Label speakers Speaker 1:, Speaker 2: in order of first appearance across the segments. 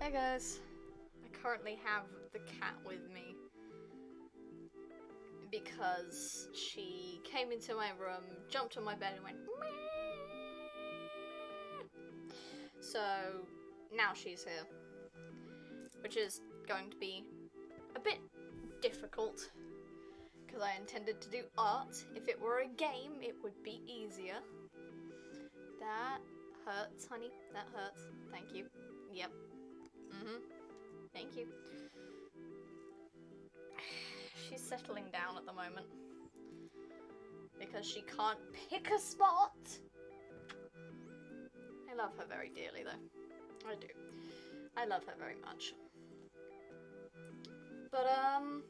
Speaker 1: Hey guys, I currently have the cat with me because she came into my room, jumped on my bed and went meow. So now she's here, which is going to be a bit difficult because I intended to do art. If it were a game, it would be easier. That hurts, honey. That hurts. Thank you. Yep. Thank you. She's settling down at the moment because she can't pick a spot. I love her very dearly though. I do. I love her very much. But ow.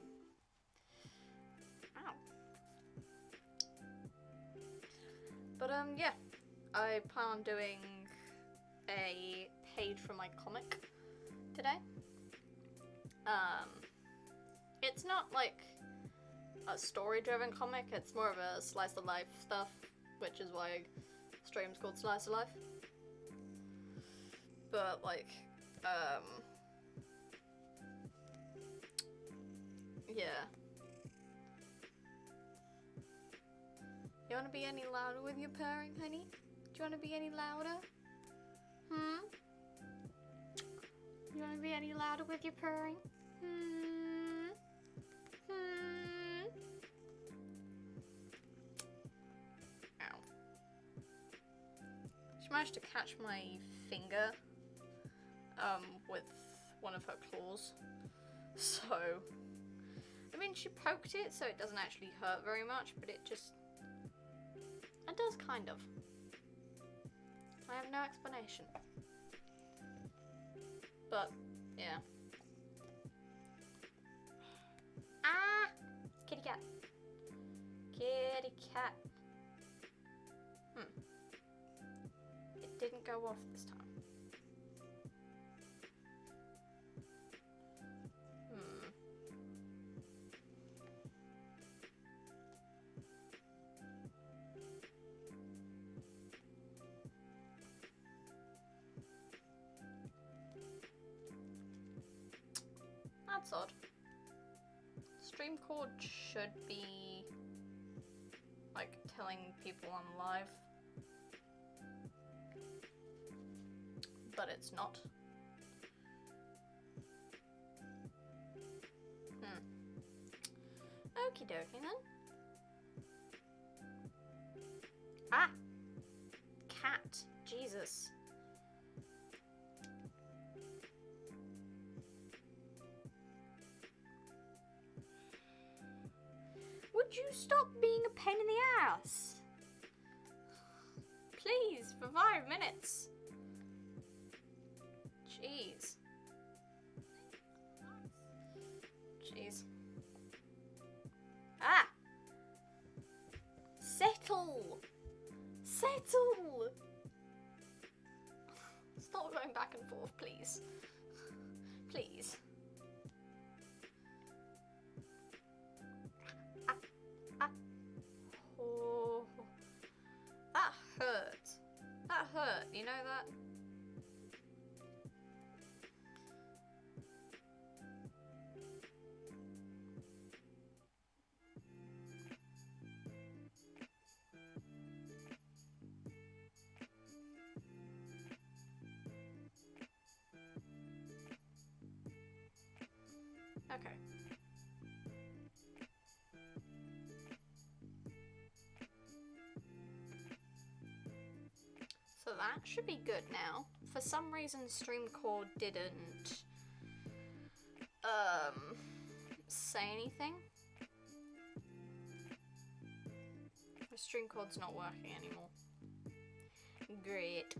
Speaker 1: But yeah. I plan on doing a page from my comic today. It's not like a story-driven comic, it's more of a slice of life stuff, which is why stream's called Slice of Life. But like, yeah. You wanna be any louder with your purring, honey? Do you wanna be any louder? You wanna be any louder with your purring? Ow. She managed to catch my finger with one of her claws. So, I mean, she poked it so it doesn't actually hurt very much, but it does kind of. I have no explanation. But, yeah. Ah! Kitty cat. Kitty cat. It didn't go off this time. That's odd. Stream cord should be like telling people I'm live, but it's not. Okie dokie then. Ah! Cat. Jesus. Would you stop being a pain in the ass? Please, for 5 minutes. Jeez. Jeez. Ah! Settle! Settle! Stop going back and forth, please. Please. Oh, that hurt. That hurt, you know that? Okay. So that should be good now. For some reason StreamCord didn't say anything. The StreamCord's not working anymore. Great.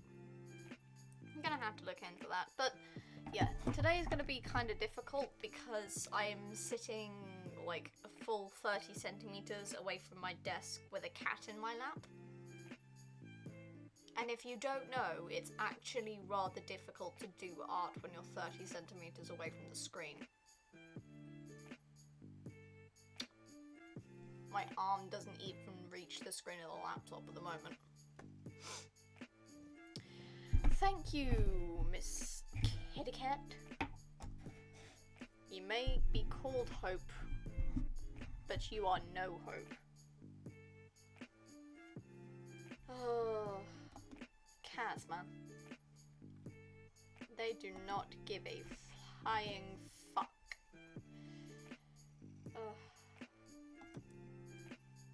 Speaker 1: I'm gonna have to look into that. But yeah, today is gonna be kind of difficult because I'm sitting like a full 30 centimeters away from my desk with a cat in my lap. And if you don't know, it's actually rather difficult to do art when you're 30 centimeters away from the screen. My arm doesn't even reach the screen of the laptop at the moment. Thank you, Miss Kitty Cat. You may be called Hope, but you are no hope. Oh, cats, man. They do not give a flying fuck.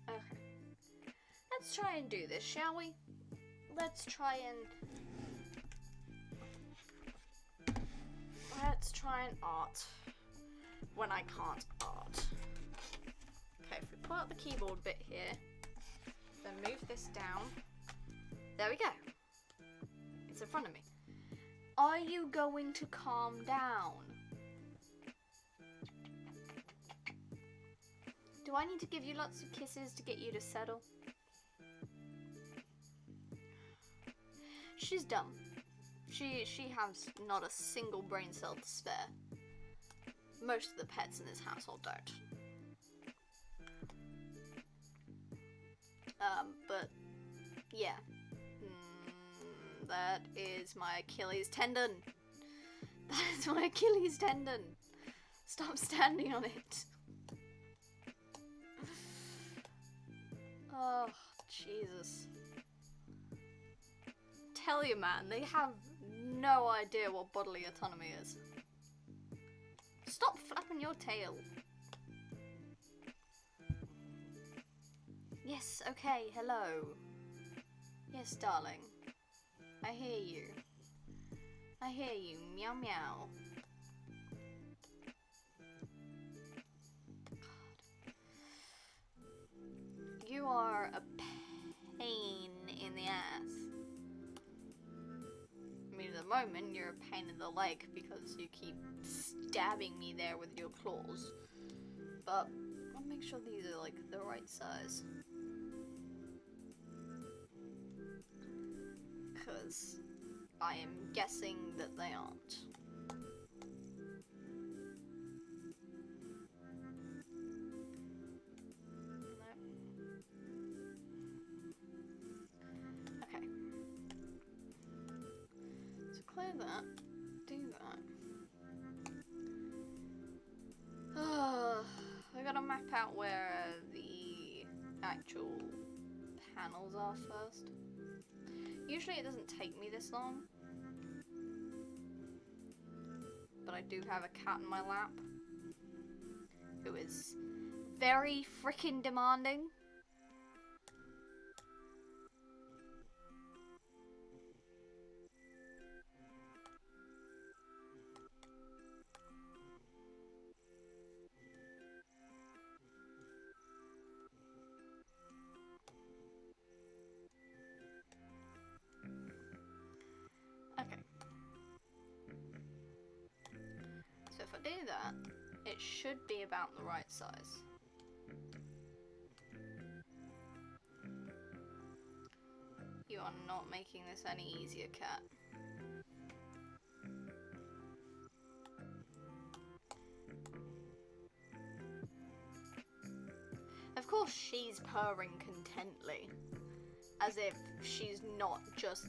Speaker 1: Okay. Let's try and do this, shall we? Let's try and art when I can't art. Okay, if we pull out the keyboard bit here, then move this down. There we go. It's in front of me. Are you going to calm down? Do I need to give you lots of kisses to get you to settle? She's dumb. She has not a single brain cell to spare. Most of the pets in this household don't. But yeah. That is my Achilles tendon. That is my Achilles tendon. Stop standing on it. Oh, Jesus. Tell you, man, they have no idea what bodily autonomy is. Stop flapping your tail. Yes, okay, hello. Yes, darling. I hear you. I hear you. Meow meow. God. You are a pain in the ass. I mean, at the moment, you're a pain in the leg because you keep stabbing me there with your claws. But I'll make sure these are, like, the right size. Because I am guessing that they aren't. Okay. So clear that. Do that. I gotta map out where the actual panels are first. Usually it doesn't take me this long, but I do have a cat in my lap who is very freaking demanding. Okay. So if I do that, it should be about the right size. You are not making this any easier, cat. Of course she's purring contently, as if she's not just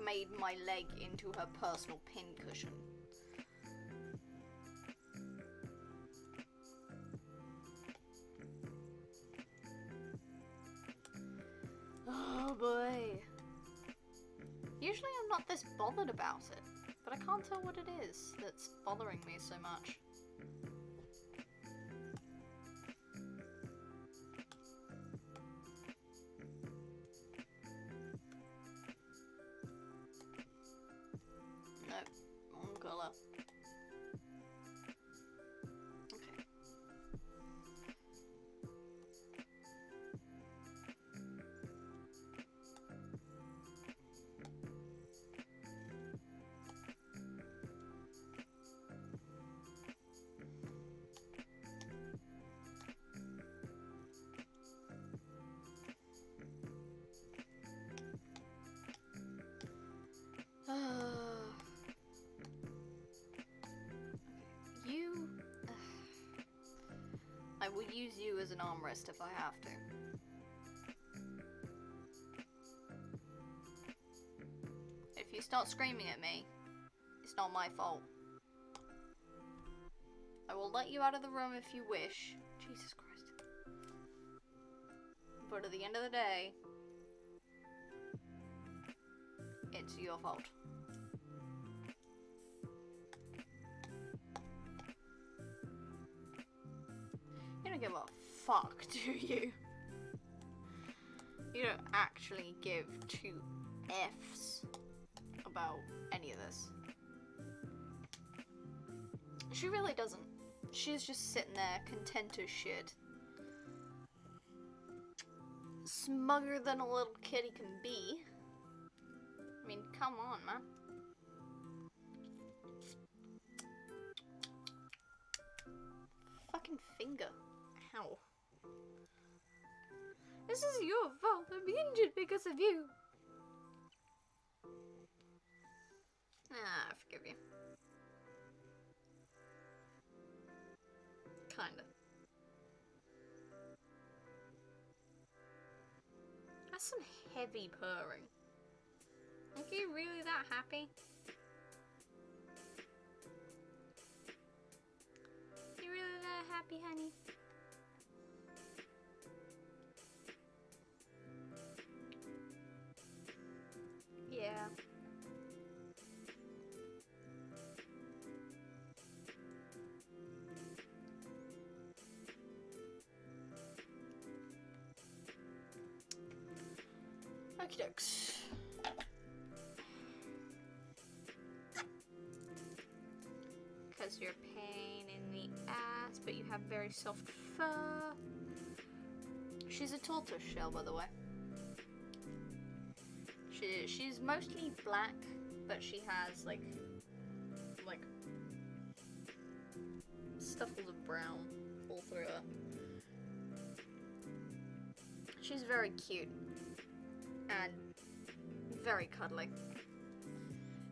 Speaker 1: made my leg into her personal pincushion. Oh boy. Usually I'm not this bothered about it, but I can't tell what it is that's bothering me so much. Nope, wrong colour. Okay. You... I will use you as an armrest if I have to. If you start screaming at me, it's not my fault. I will let you out of the room if you wish. Jesus Christ. But at the end of the day, it's your fault. You don't give a fuck, do you? You don't actually give two F's about any of this. She really doesn't. She's just sitting there, content as shit. Smugger than a little kitty can be. I mean, come on, man. Fucking finger. Ow. This is your fault. I'm injured because of you. Ah, I forgive you. Kinda. That's some heavy purring. Are you really that happy? You really that happy, honey? Yeah. Okie dokes. Because you're a pain in the ass, but you have very soft fur. She's a tortoise shell, by the way. She's mostly black, but she has like stuffles of brown all through her. She's very cute and very cuddly,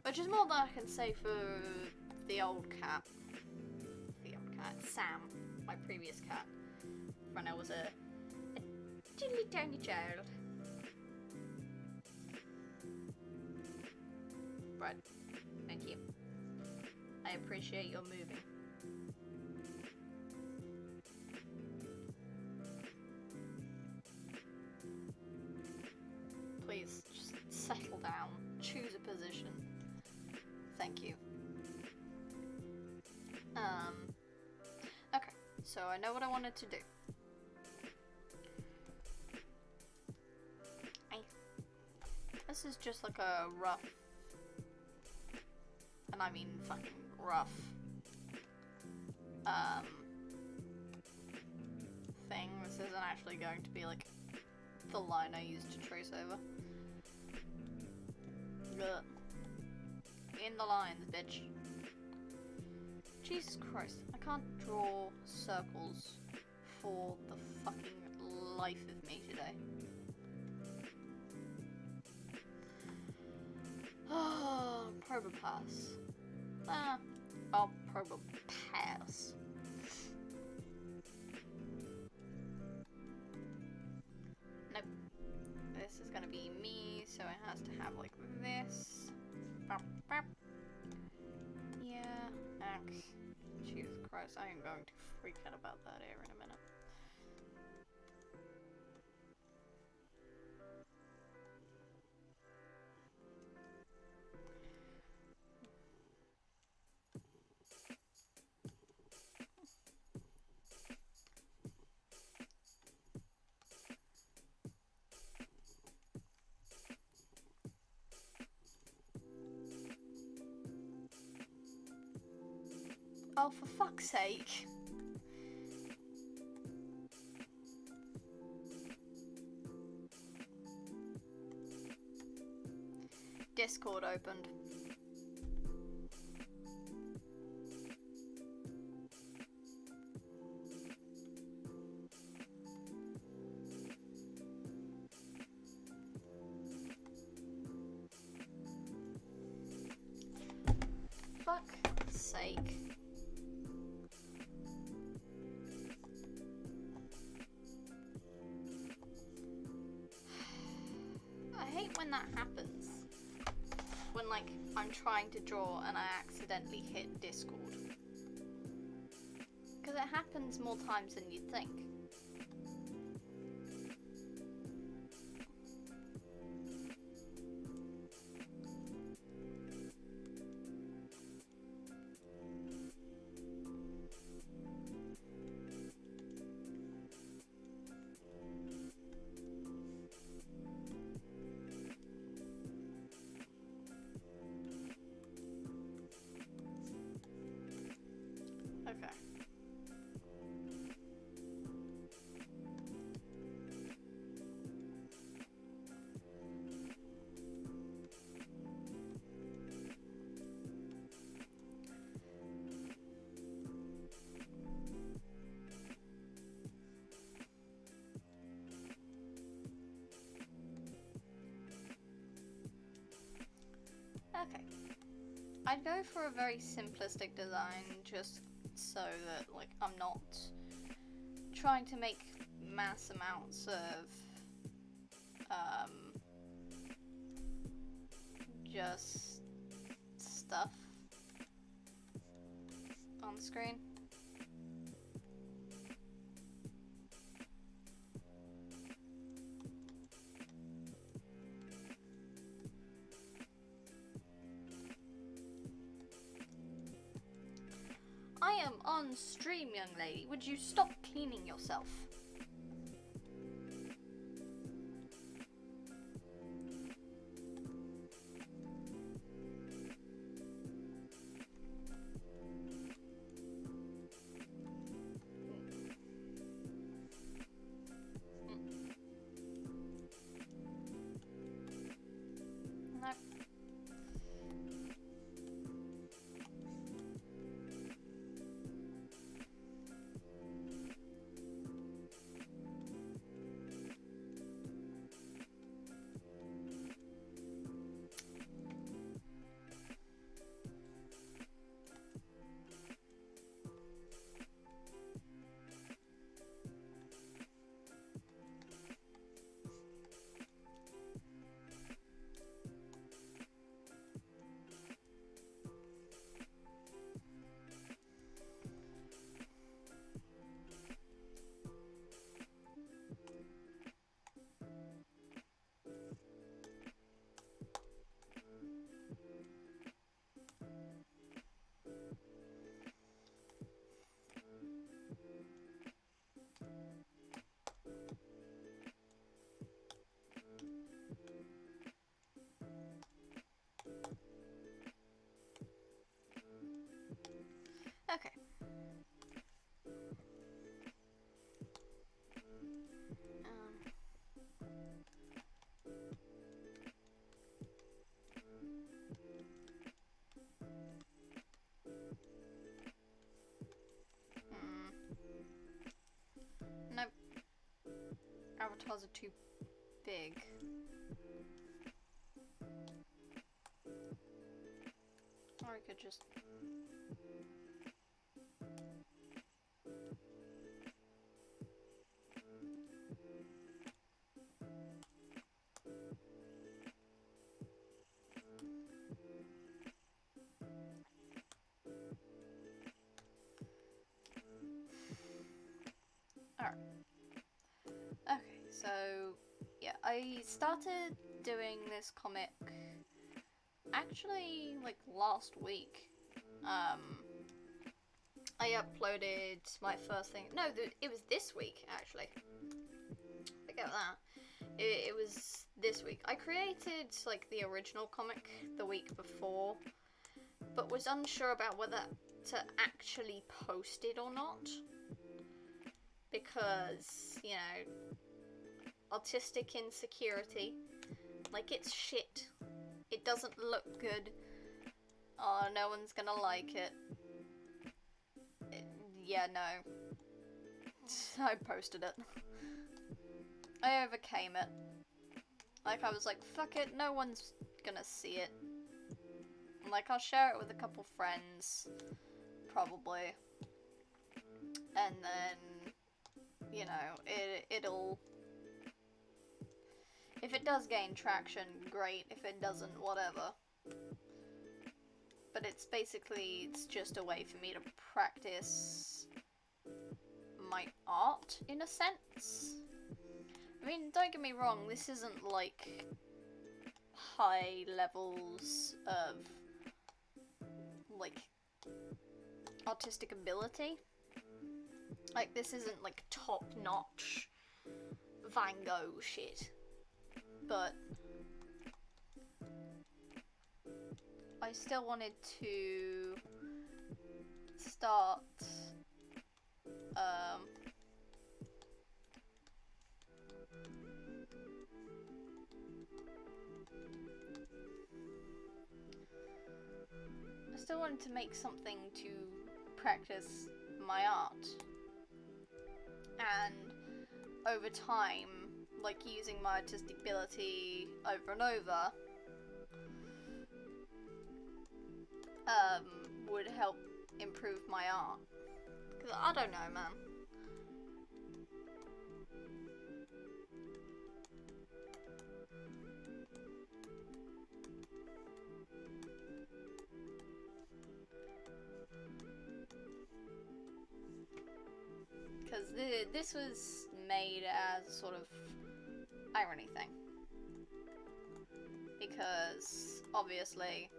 Speaker 1: which is more than I can say for the old cat. Sam, my previous cat, when I was a teeny tiny child. Right, thank you. I appreciate your moving. Please, just settle down. Choose a position. Thank you. Okay, so I know what I wanted to do. This is just like a rough, and I mean fucking rough, thing. This isn't actually going to be like the line I used to trace over. Ugh. In the lines, bitch. Jesus Christ, I can't draw circles for the fucking life of me today. Oh, Probopass. I'll Probopass. Nope. This is gonna be me, so it has to have like this. Yeah, X. Jesus Christ, I am going to freak out about that here in a minute. Oh, for fuck's sake. Discord opened. Fuck's sake. I hate when that happens. When, like, I'm trying to draw and I accidentally hit Discord. Because it happens more times than you'd think. Okay. Okay. I'd go for a very simplistic design just so that, like, I'm not trying to make mass amounts of, just stuff on screen. I am on stream, young lady. Would you stop cleaning yourself? No. Okay. Nope. Avatars are too big. Or I could just... Alright. Okay, so yeah, I started doing this comic actually like last week. I uploaded my first thing. No, it was this week actually. Forget that. It was this week. I created like the original comic the week before, but was unsure about whether to actually post it or not. Because, you know, autistic insecurity. Like, it's shit. It doesn't look good. Oh, no one's gonna like it. Yeah, no. I posted it. I overcame it. Like, I was like, fuck it, no one's gonna see it. Like, I'll share it with a couple friends. Probably. And then... you know, it'll... if it does gain traction, great. If it doesn't, whatever. But it's basically, it's just a way for me to practice art in a sense. I mean, don't get me wrong, this isn't like high levels of like artistic ability. Like, this isn't like top-notch Van Gogh shit, but I still wanted to start I still wanted to make something to practice my art, and over time, like using my artistic ability over and over, would help improve my art. 'Cause I don't know, man. Because this was made as a sort of irony thing. Because, obviously,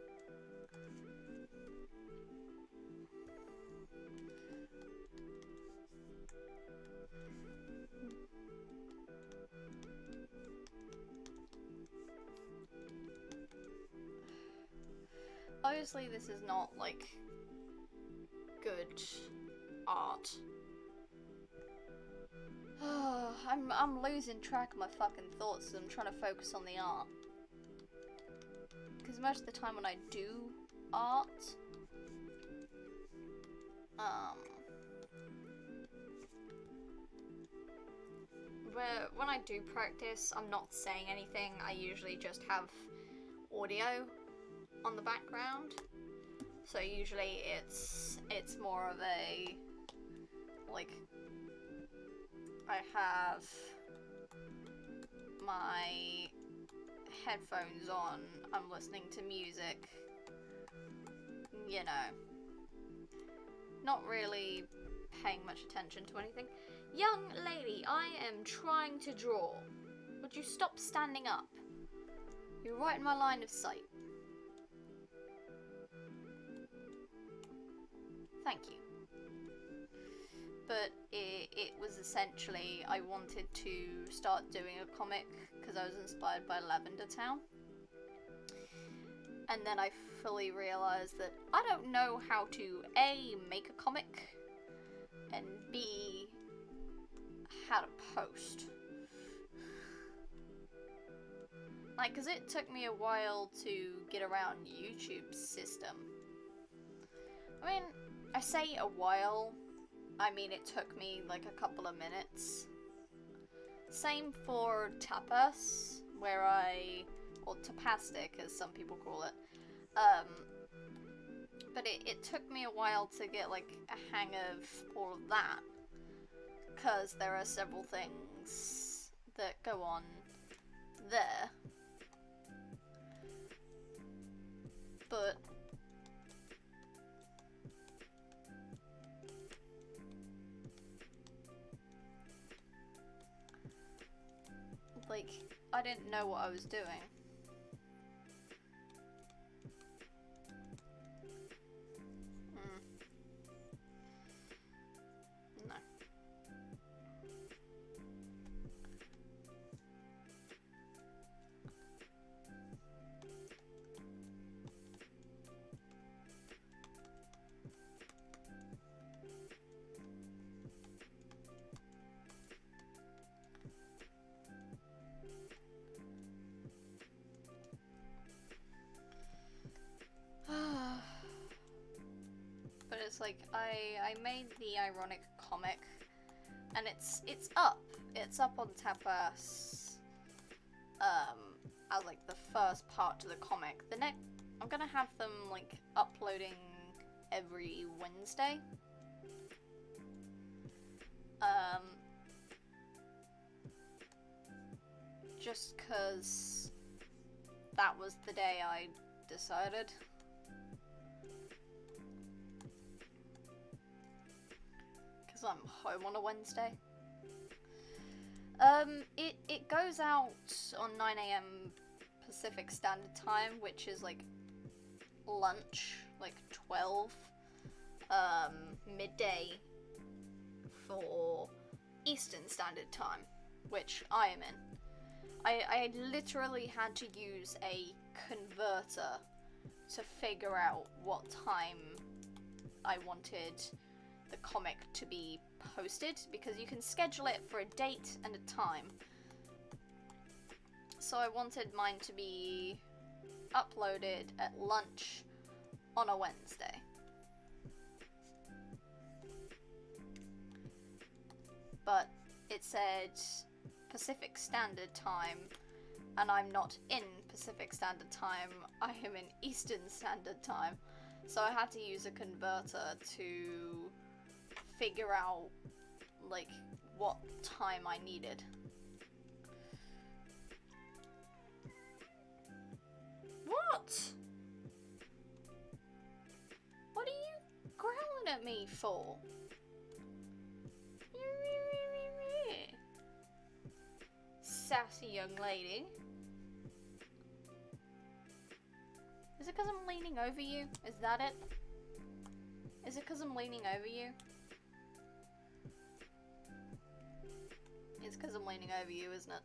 Speaker 1: this is not, like, good art. I'm losing track of my fucking thoughts as I'm trying to focus on the art. Because most of the time when I do art, when I do practice, I'm not saying anything. I usually just have audio on the background. So usually it's more of a, like, I have my headphones on, I'm listening to music, you know, not really paying much attention to anything. Young lady, I am trying to draw. Would you stop standing up? You're right in my line of sight. Thank you. But it was essentially, I wanted to start doing a comic because I was inspired by Lavender Town. And then I fully realized that I don't know how to A, make a comic, and B, how to post. Like, because it took me a while to get around YouTube's system. I mean, I say a while, I mean it took me like a couple of minutes. Same for Tapas, or Tapastic as some people call it. But it took me a while to get like a hang of all of that, because there are several things that go on there. But like, I didn't know what I was doing. No. But it's like, I made the ironic comic, and it's up. It's up on Tapas, as like the first part to the comic. I'm gonna have them like uploading every Wednesday. Just 'cause that was the day I decided. Because I'm home on a Wednesday. It goes out on 9 a.m. Pacific Standard Time, which is like lunch, like 12, midday for Eastern Standard Time, which I am in. I literally had to use a converter to figure out what time I wanted the comic to be posted, because you can schedule it for a date and a time. So I wanted mine to be uploaded at lunch on a Wednesday. But it said Pacific Standard Time, and I'm not in Pacific Standard Time, I am in Eastern Standard Time. So I had to use a converter to figure out, like, what time I needed. What? What are you growling at me for? Sassy young lady. Is it because I'm leaning over you? Is that it? Is it because I'm leaning over you? It's because I'm leaning over you, isn't it?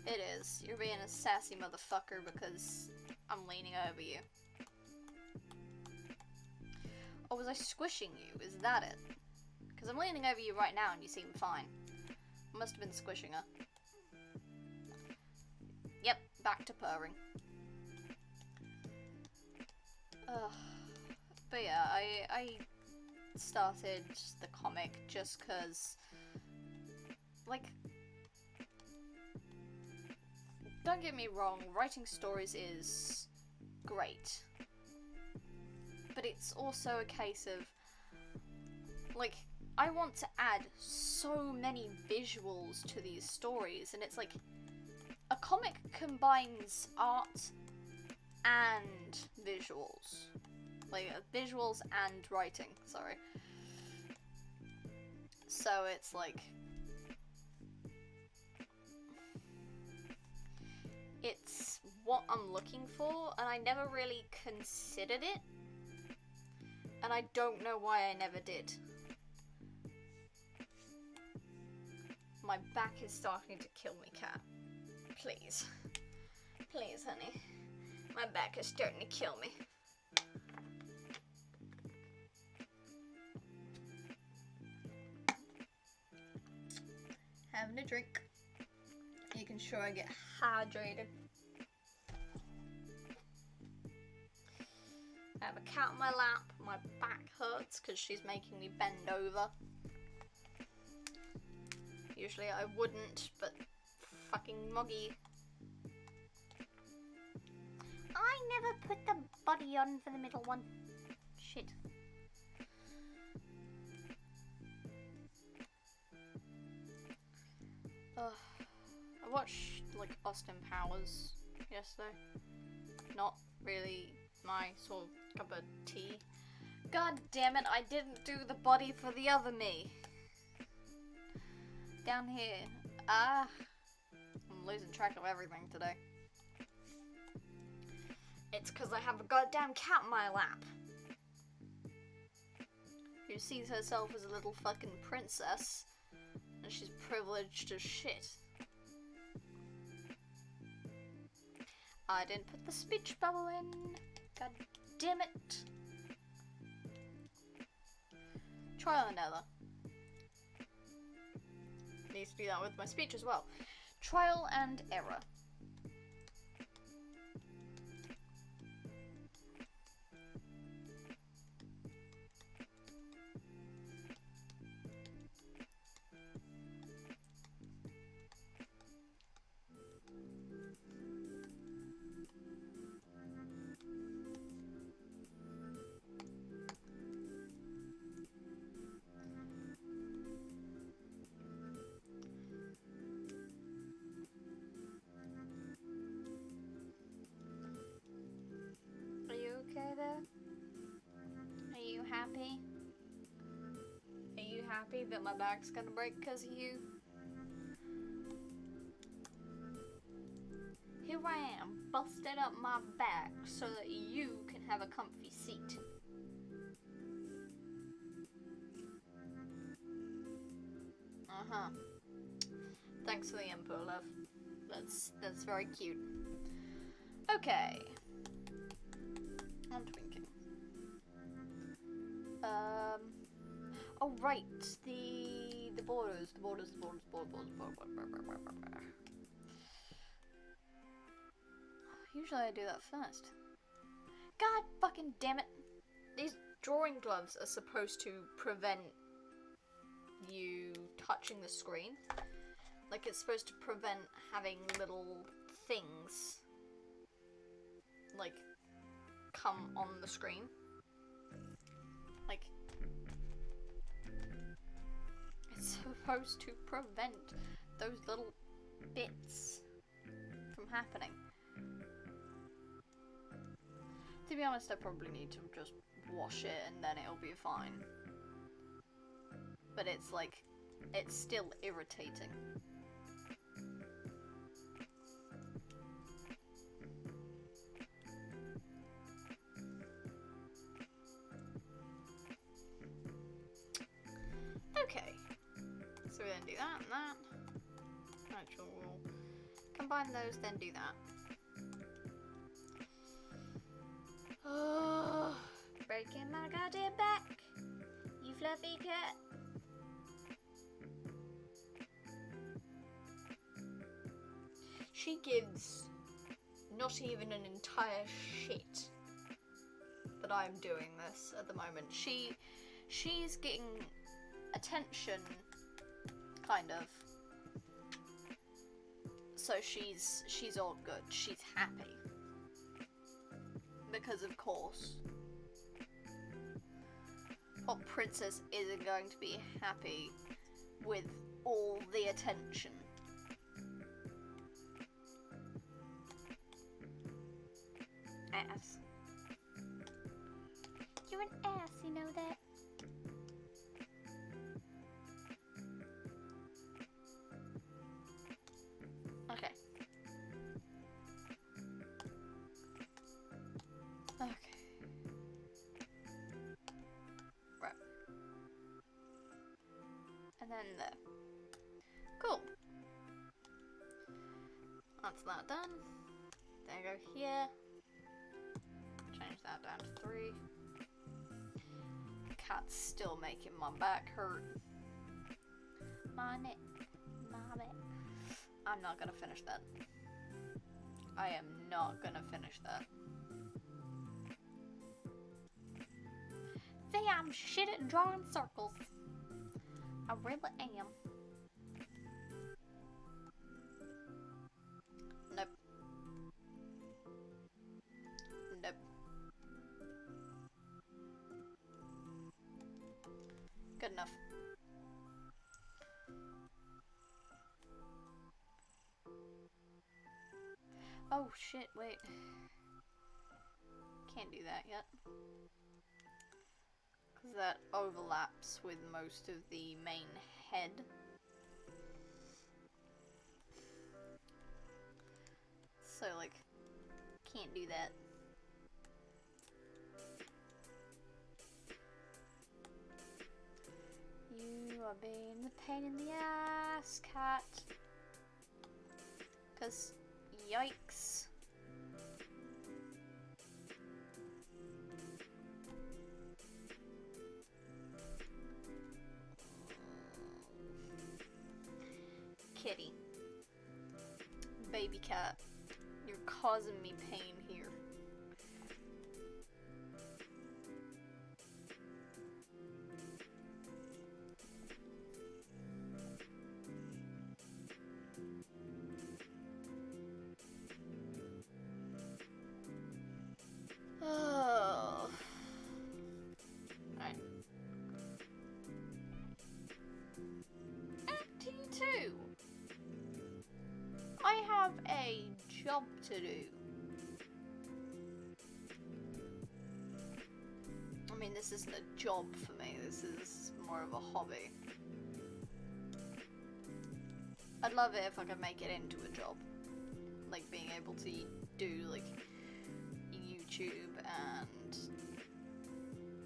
Speaker 1: It is. You're being a sassy motherfucker because I'm leaning over you. Or was I squishing you? Is that it? Because I'm leaning over you right now and you seem fine. I must have been squishing her. Yep, back to purring. But yeah, I started the comic just because, like, don't get me wrong, writing stories is great. But it's also a case of, like, I want to add so many visuals to these stories, and it's like, a comic combines art and visuals. Like, visuals and writing, sorry. So it's like, it's what I'm looking for, and I never really considered it. And I don't know why I never did. My back is starting to kill me, cat. Please. Please, honey. My back is starting to kill me. Having a drink. Making sure I get hydrated. I have a cat on my lap. My back hurts because she's making me bend over. Usually I wouldn't, but fucking Moggy. I never put the body on for the middle one. Shit. I watched, like, Austin Powers yesterday. Not really my sort of cup of tea. God damn it, I didn't do the body for the other me. Down here. I'm losing track of everything today. It's because I have a goddamn cat in my lap. Who sees herself as a little fucking princess. And she's privileged as shit. I didn't put the speech bubble in. God damn it. Trial and error. Needs to do that with my speech as well. Trial and error. Okay there? Are you happy? Are you happy that my back's gonna break because of you? around, busting up my back so that you can have a comfy seat. Uh-huh. Thanks for the input, love. That's very cute. Okay. I'm thinking. Oh right, the borders. Usually I do that first. God fucking damn it. These drawing gloves are supposed to prevent you touching the screen. Like, it's supposed to prevent having little things, like, come on the screen. Like, it's supposed to prevent those little bits from happening. To be honest, I probably need to just wash it and then it'll be fine. But it's like, it's still irritating. Okay, so we then do that and that. Actually, we'll combine those, then do that. Oh, breaking my goddamn back, you fluffy cat. She gives not even an entire shit that I'm doing this at the moment. She's getting attention, kind of. So she's all good. She's happy. Because of course, what princess isn't going to be happy with all the attention? Ass. You're an ass, you know that? Okay. Okay. Right. And then there. Cool. That's that done. Then go here. Change that down to 3. The cat's still making my back hurt. My neck. My back. I'm not gonna finish that. I am not gonna finish that. See, I'm shit at drawing circles. I really am. Nope. Nope. Good enough. Oh shit, wait. Can't do that yet. Because that overlaps with most of the main head. So, like, can't do that. You are being a pain in the ass, cat. Because, yikes. Kitty. Baby cat. You're causing me pain here. Oh. Alright. Act 2. I have a job to do. I mean, this isn't a job for me, this is more of a hobby. I'd love it if I could make it into a job. like being able to do like YouTube and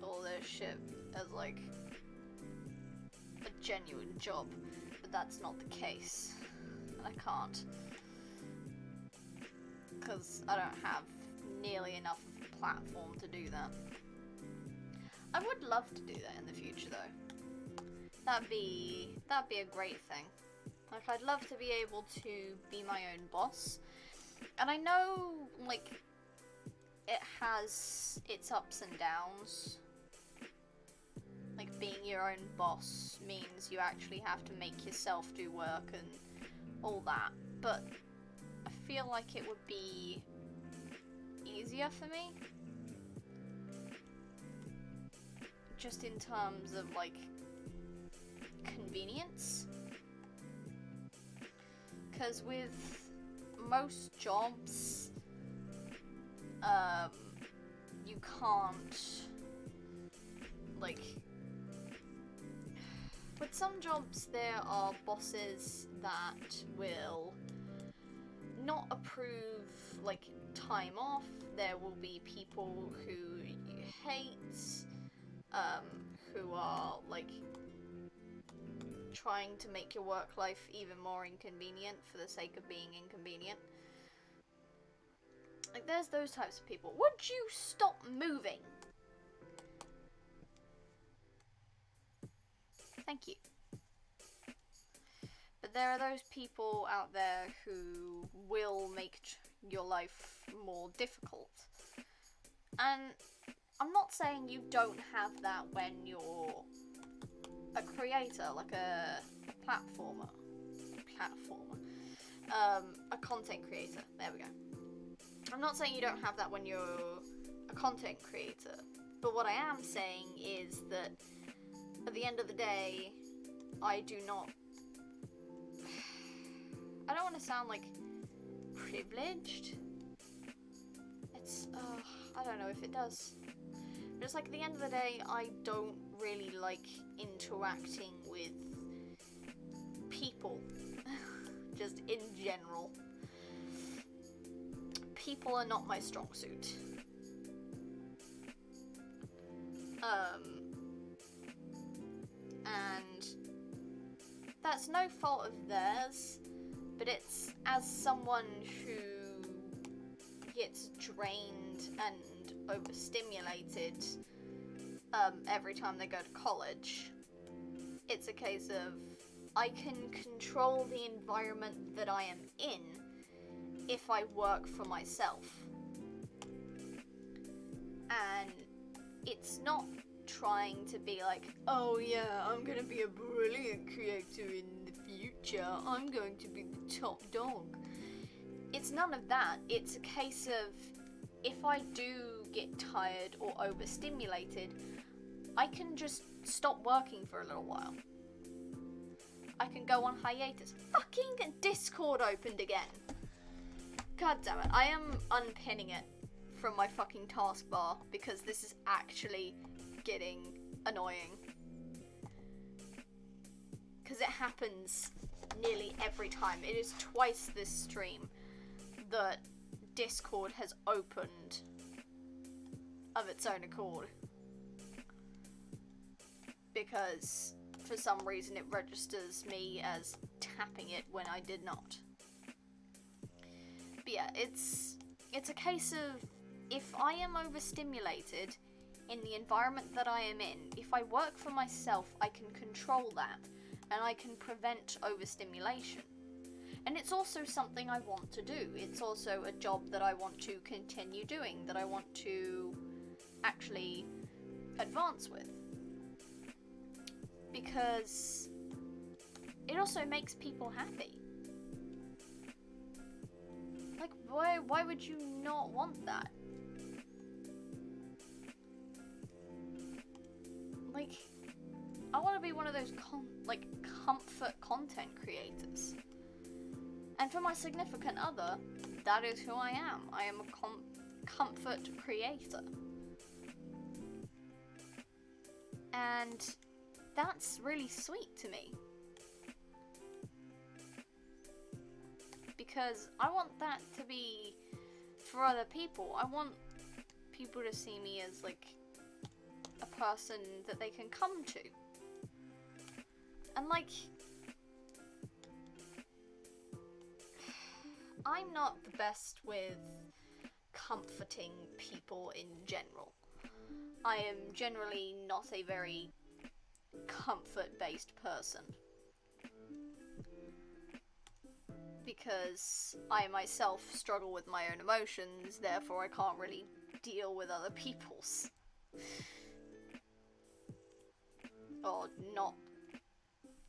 Speaker 1: all this shit as like a genuine job, but that's not the case. I can't, because I don't have nearly enough of a platform to do that. I would love to do that in the future though. That'd be a great thing. Like, I'd love to be able to be my own boss. And I know, like, it has its ups and downs. Like, being your own boss means you actually have to make yourself do work and all that. But I feel like it would be easier for me. Just in terms of, like, convenience. Because with most jobs, you can't, like, with some jobs there are bosses that will not approve, like, time off. There will be people who you hate, who are, like, trying to make your work life even more inconvenient for the sake of being inconvenient. Like, there's those types of people. Would you stop moving? Thank you. But there are those people out there who will make your life more difficult. And I'm not saying you don't have that when you're a creator, like a platformer, a content creator, there we go. I'm not saying you don't have that when you're a content creator, but what I am saying is that at the end of the day, I don't want to sound like privileged. I don't know if it does. But it's like, at the end of the day, I don't really like interacting with people. Just in general. People are not my strong suit. And that's no fault of theirs, but it's as someone who gets drained and overstimulated every time they go to college, it's a case of, I can control the environment that I am in if I work for myself. And it's not trying to be like, oh yeah, I'm gonna be a brilliant creator in the future, I'm going to be the top dog. It's none of that. It's a case of, if I do get tired or overstimulated, I can just stop working for a little while. I can go on hiatus. Fucking Discord opened again. God damn it. I am unpinning it from my fucking taskbar because this is actually getting annoying. Because it happens nearly every time. It is twice this stream that Discord has opened of its own accord. Because for some reason it registers me as tapping it when I did not. But yeah, it's a case of, if I am overstimulated in the environment that I am in, if I work for myself, I can control that and I can prevent overstimulation. And it's also something I want to do. It's also a job that I want to continue doing, that I want to actually advance with. Because it also makes people happy. Like, why would you not want that? Like, I want to be one of those comfort content creators. And for my significant other, that is who I am. I am a comfort creator. And that's really sweet to me. because I want that to be for other people. I want people to see me as, like, a person that they can come to. And, like, I'm not the best with comforting people in general. I am generally not a very comfort-based person. Because I myself struggle with my own emotions, therefore I can't really deal with other people's. Or not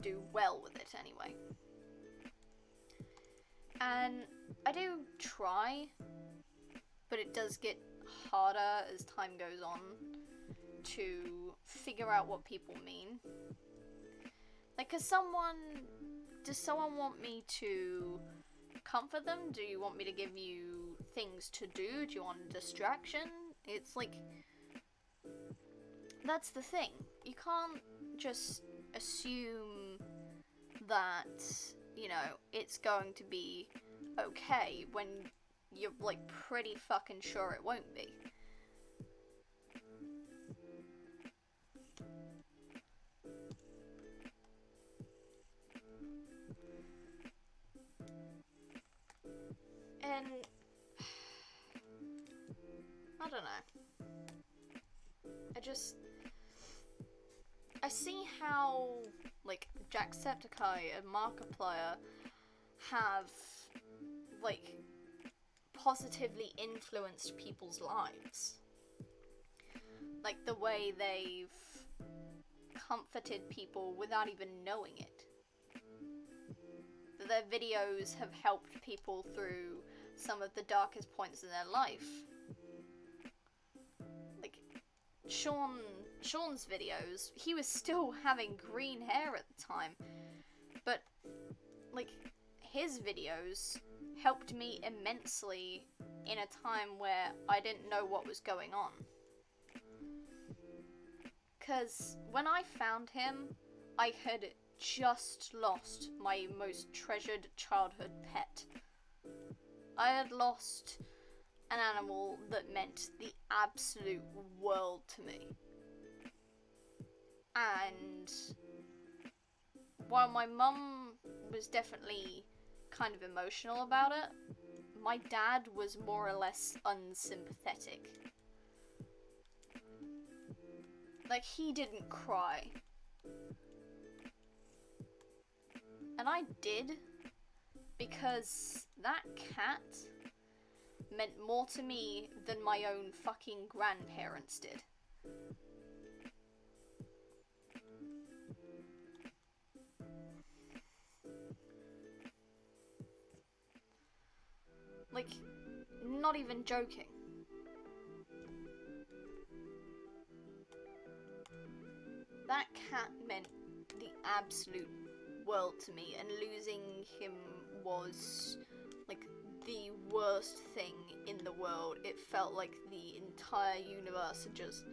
Speaker 1: do well with it anyway. And I do try, but it does get harder as time goes on to figure out what people mean. Like, does someone want me to comfort them? Do you want me to give you things to do? Do you want a distraction? It's like, that's the thing. You can't just assume that, you know, it's going to be okay when you're, like, pretty fucking sure it won't be. And I don't know. I see how, like, Jacksepticeye and Markiplier have, like, positively influenced people's lives. Like, the way they've comforted people without even knowing it. That their videos have helped people through some of the darkest points in their life. Like, Sean's videos, he was still having green hair at the time, but, like, his videos helped me immensely in a time where I didn't know what was going on. 'Cause when I found him, I had just lost my most treasured childhood pet. I had lost an animal that meant the absolute world to me. And while my mum was definitely kind of emotional about it, my dad was more or less unsympathetic. Like, he didn't cry. And I did, because that cat meant more to me than my own fucking grandparents did. Like, not even joking. That cat meant the absolute world to me, and losing him was, like, the worst thing in the world. It felt like the entire universe had just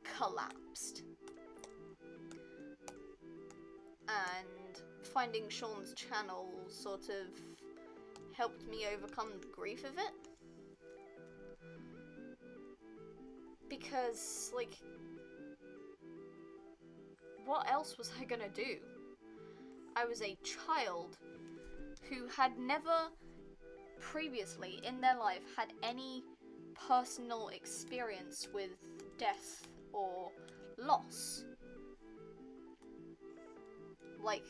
Speaker 1: collapsed. And finding Sean's channel sort of helped me overcome the grief of it. Because, like, what else was I gonna do? I was a child who had never previously in their life had any personal experience with death or loss. Like,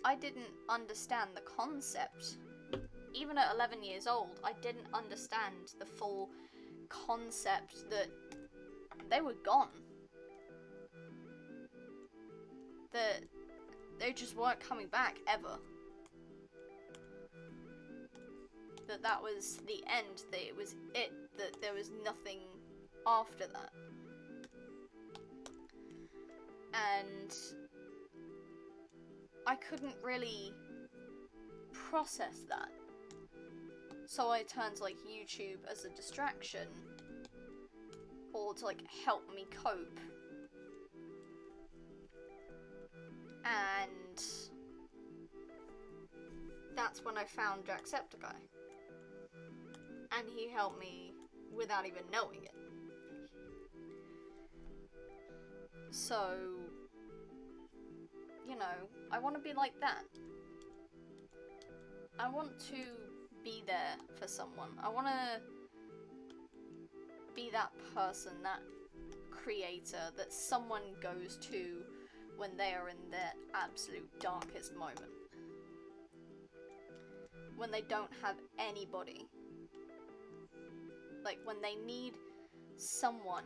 Speaker 1: I didn't understand the concept. Even at 11 years old, I didn't understand the full concept that they were gone. That they just weren't coming back ever. That was the end, that it was it, that there was nothing after that. And I couldn't really process that. So I turned to, like, YouTube as a distraction, or to, like, help me cope. And that's when I found Jacksepticeye. And he helped me without even knowing it. So, you know, I want to be like that. I want to be there for someone. I want to be that person, that creator that someone goes to when they are in their absolute darkest moment. When they don't have anybody. Like when they need someone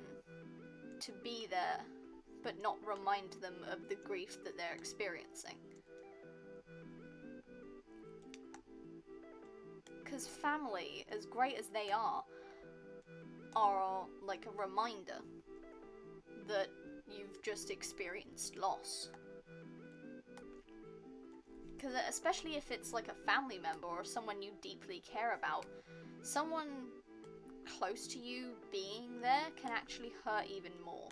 Speaker 1: to be there, but not remind them of the grief that they're experiencing. Because family, as great as they are like a reminder that you've just experienced loss. Because especially if it's like a family member or someone you deeply care about, someone close to you being there can actually hurt even more.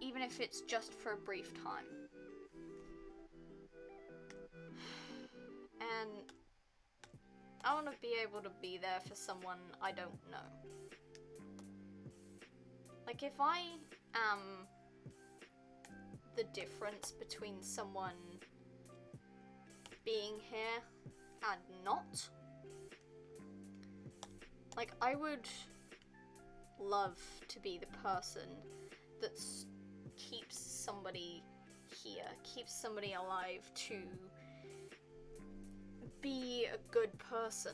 Speaker 1: Even if it's just for a brief time. And I want to be able to be there for someone I don't know. Like if I am the difference between someone being here and not, like I would love to be the person that keeps somebody here, keeps somebody alive to be a good person.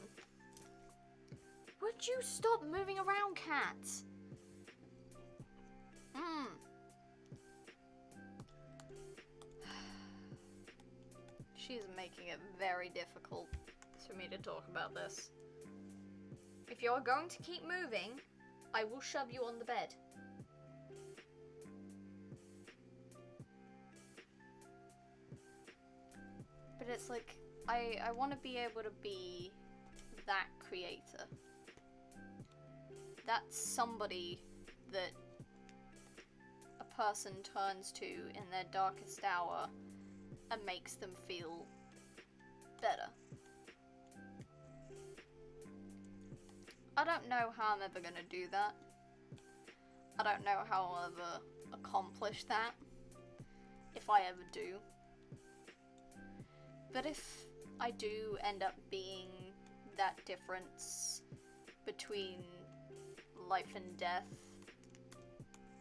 Speaker 1: Would you stop moving around, cat? She's making it very difficult for me to talk about this. If you're going to keep moving, I will shove you on the bed. But it's like, I want to be able to be that creator. That's somebody that a person turns to in their darkest hour and makes them feel better. I don't know how I'm ever gonna do that. I don't know how I'll ever accomplish that, if I ever do. But if I do end up being that difference between life and death,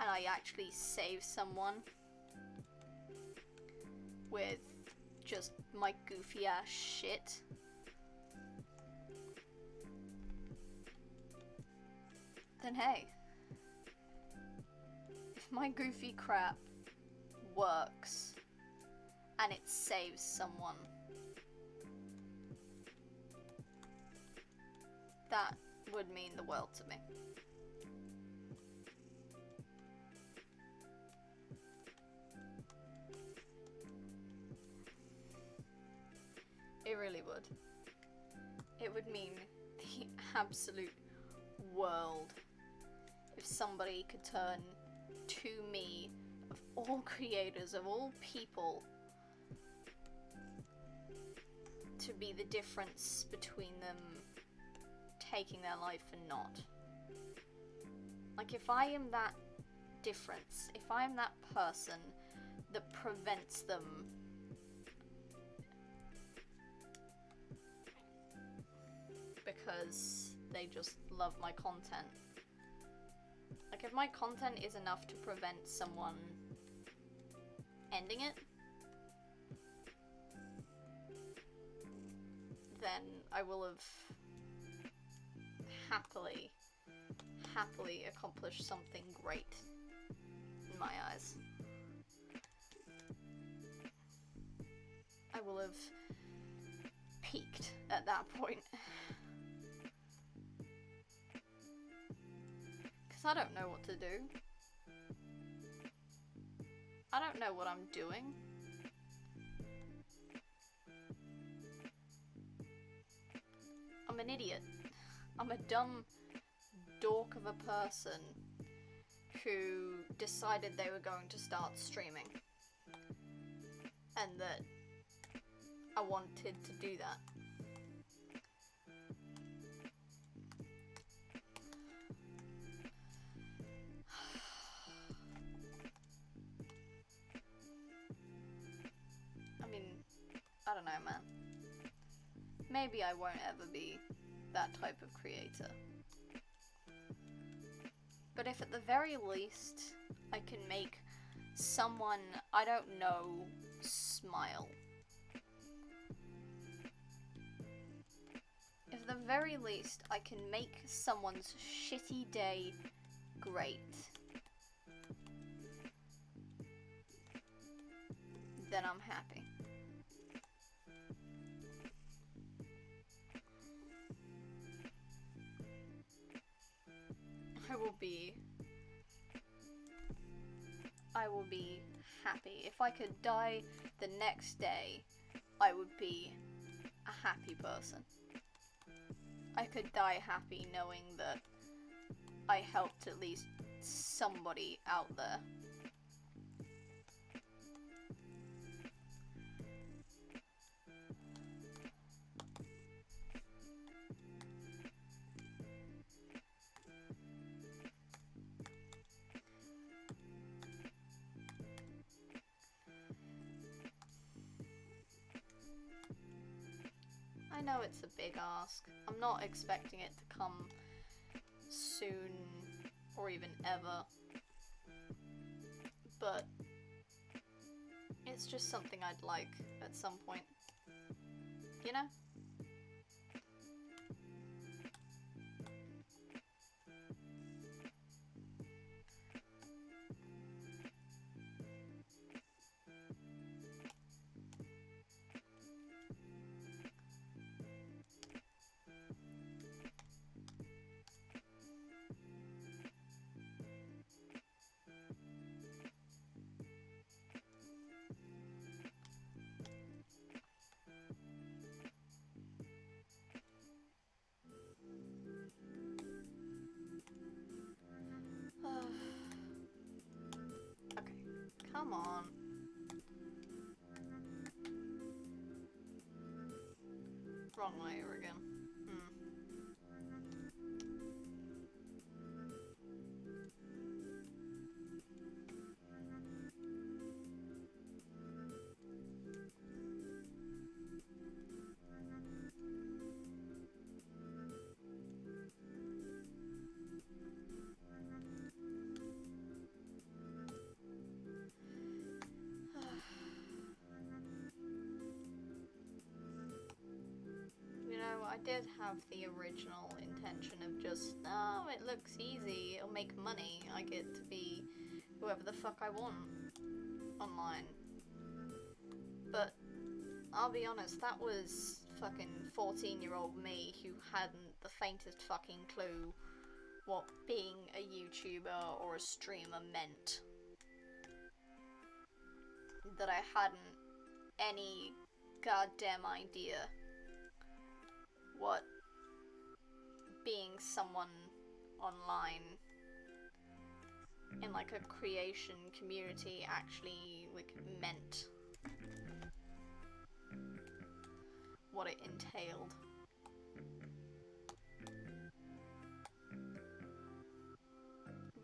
Speaker 1: and I actually save someone with just my goofy ass shit, then hey, if my goofy crap works and it saves someone, that would mean the world to me. It really would. It would mean the absolute world if somebody could turn to me, of all creators, of all people, to be the difference between them taking their life and not. Like if I am that difference, if I am that person that prevents them because they just love my content. Like if my content is enough to prevent someone ending it, then I will have happily accomplished something great in my eyes. I will have peaked at that point. Because I don't know what to do. I don't know what I'm doing. I'm an idiot. I'm a dumb dork of a person who decided they were going to start streaming. And that I wanted to do that. I mean, I don't know, man. Maybe I won't ever be that type of creator. But if at the very least I can make someone I don't know smile. If at the very least I can make someone's shitty day great, then I'm happy. I will be happy. If I could die the next day, I would be a happy person. I could die happy knowing that I helped at least somebody out there. I know it's a big ask. I'm not expecting it to come soon or even ever. But it's just something I'd like at some point. You know? Okay, come on. Wrong layer again. I did have the original intention of just, oh, it looks easy, it'll make money, I get to be whoever the fuck I want online. But I'll be honest, that was fucking 14-year-old me who hadn't the faintest fucking clue what being a YouTuber or a streamer meant. That I hadn't any goddamn idea what being someone online in like a creation community actually like meant, what it entailed.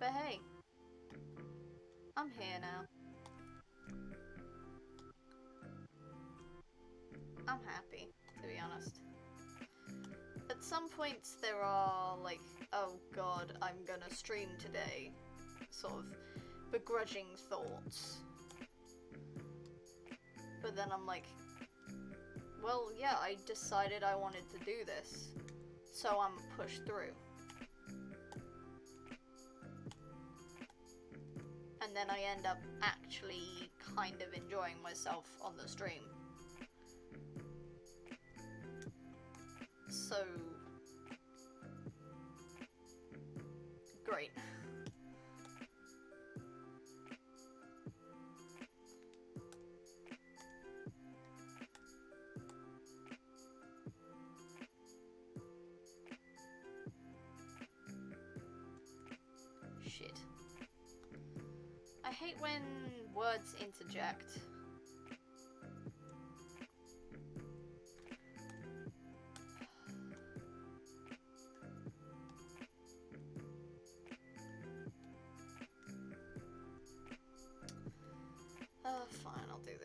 Speaker 1: But hey, I'm here now. I'm happy, to be honest. At some points there are like, oh god, I'm gonna stream today, sort of begrudging thoughts. But then I'm like, well, yeah, I decided I wanted to do this, so I'm pushed through. And then I end up actually kind of enjoying myself on the stream. So great. Shit. I hate when words interject.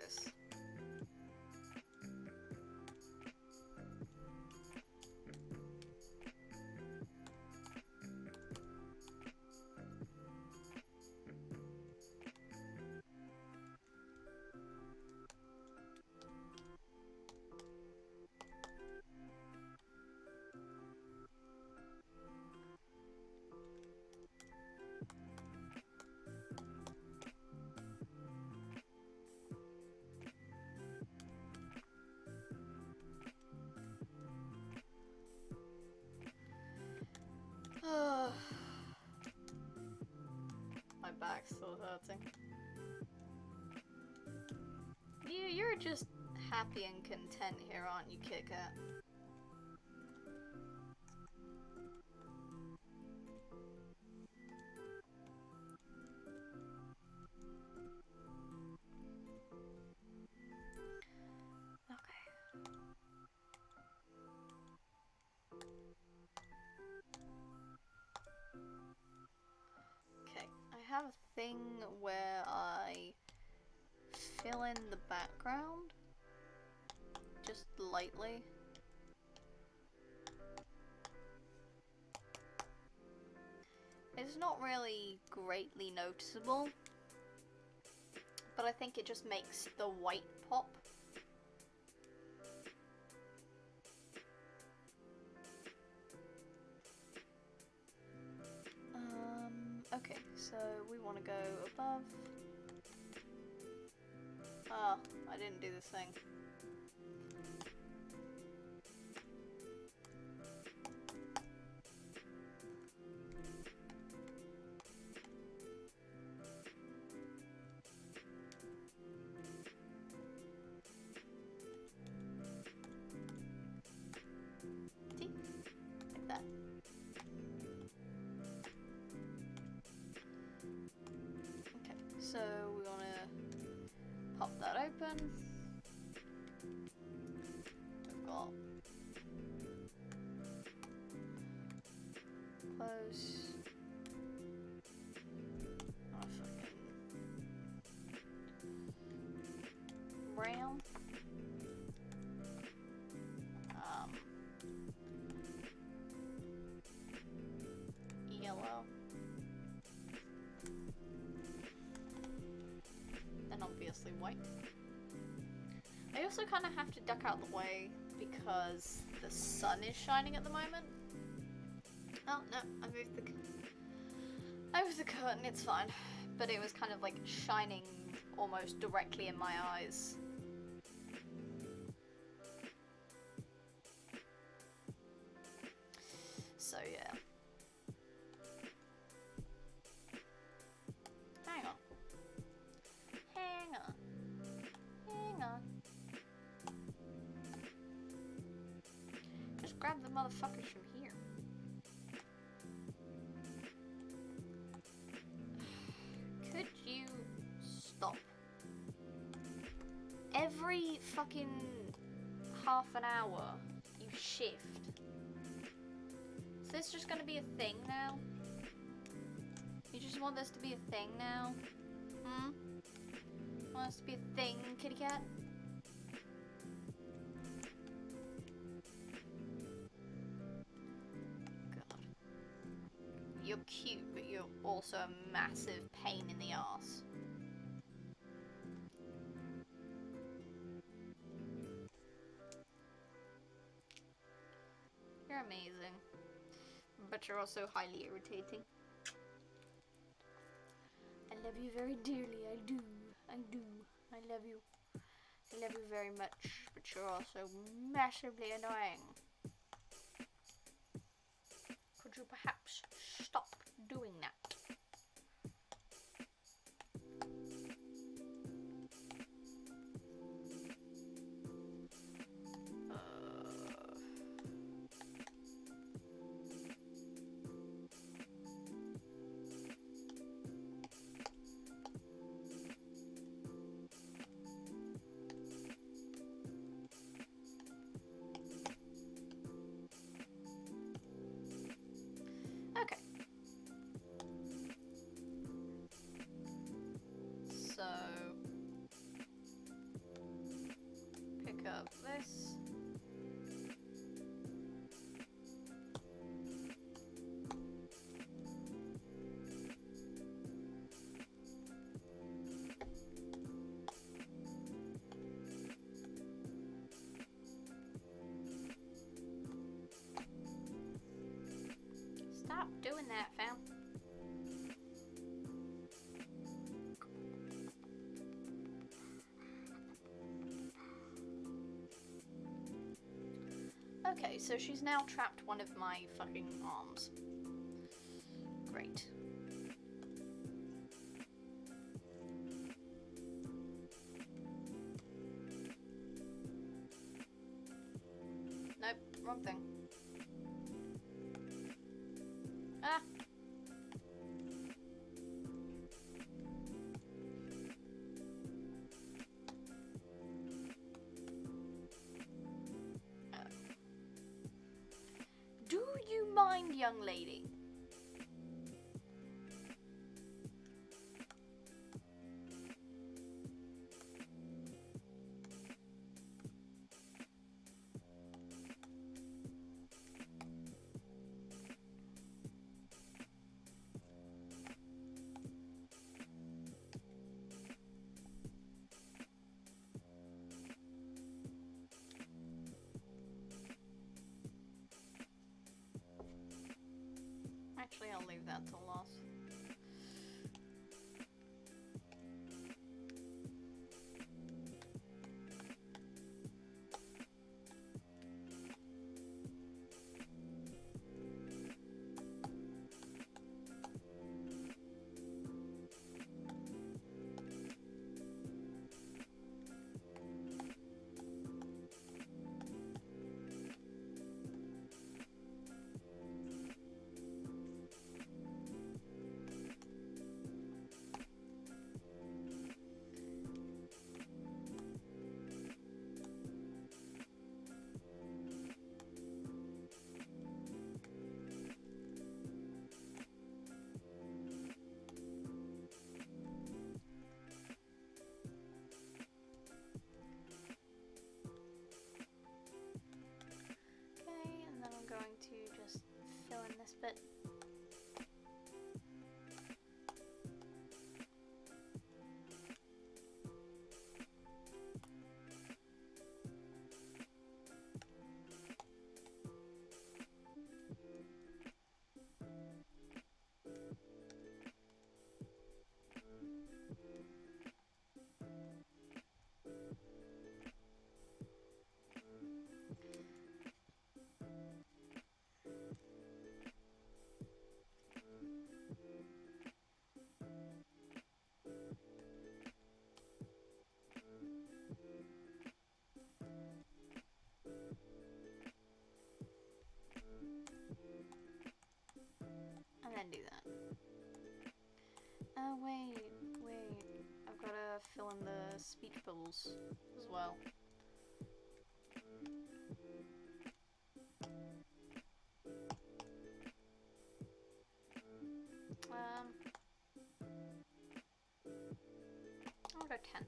Speaker 1: this. My back's still hurting. You're just happy and content here, aren't you, Kit Kat? Okay, I have a thing where I fill in the background just lightly. It's not really greatly noticeable, but I think it just makes the white pop. Okay, so we want to go above. Ah, I didn't do this thing. See? Like that. Okay, so we want to pop that open. We've got close. Oh, fucking brown. Yellow. And obviously white. I also kind of have to duck out the way because the sun is shining at the moment. Oh no, I moved the curtain, it's fine. But it was kind of like shining almost directly in my eyes. So yeah. Hang on. Hang on. Hang on. Just grab the motherfuckers from here. Could you stop? Every fucking half an hour, you shift. Is this just gonna be a thing now? You just want this to be a thing now? Hmm? Want this to be a thing, kitty cat? God. You're cute, but you're also a massive pain in the ass. You're amazing. But you're also highly irritating. I love you very dearly, I do. I do. I love you. I love you very much, but you're also massively annoying. Could you perhaps stop doing that? Okay. Stop doing that, fam. Okay, so she's now trapped one of my fucking arms. Great. Nope, wrong thing. Ah! Do you mind, young lady? Actually, I'll leave that till last. Okay, and then I'm going to just fill in this bit. And then do that. Oh, wait. I've got to fill in the speech bubbles as well. I'll go 10.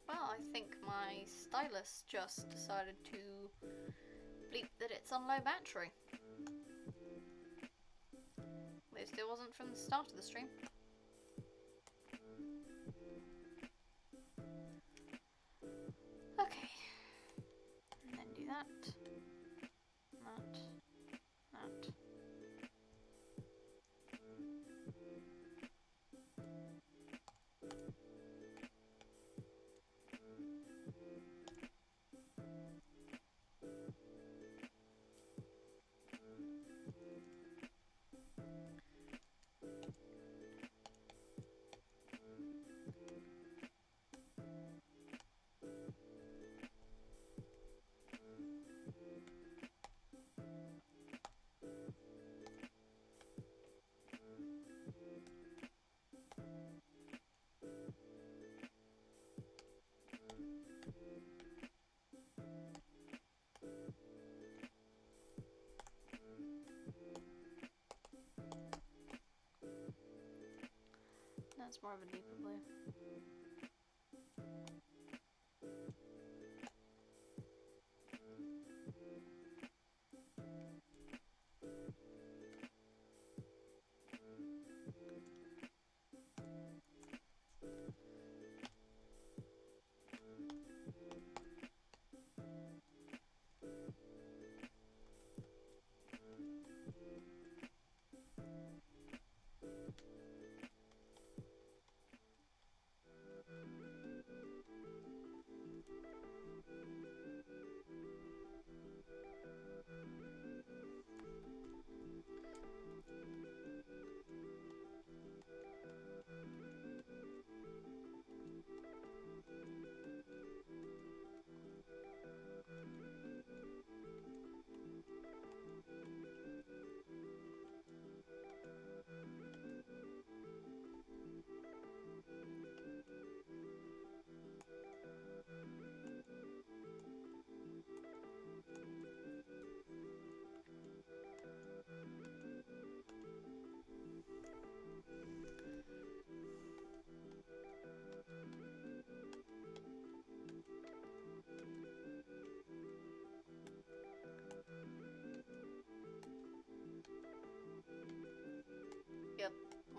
Speaker 1: Well, I think my stylus just decided to bleep that it's on low battery. At least it wasn't from the start of the stream. Okay. And then do that. That. That's more of a deeper blue.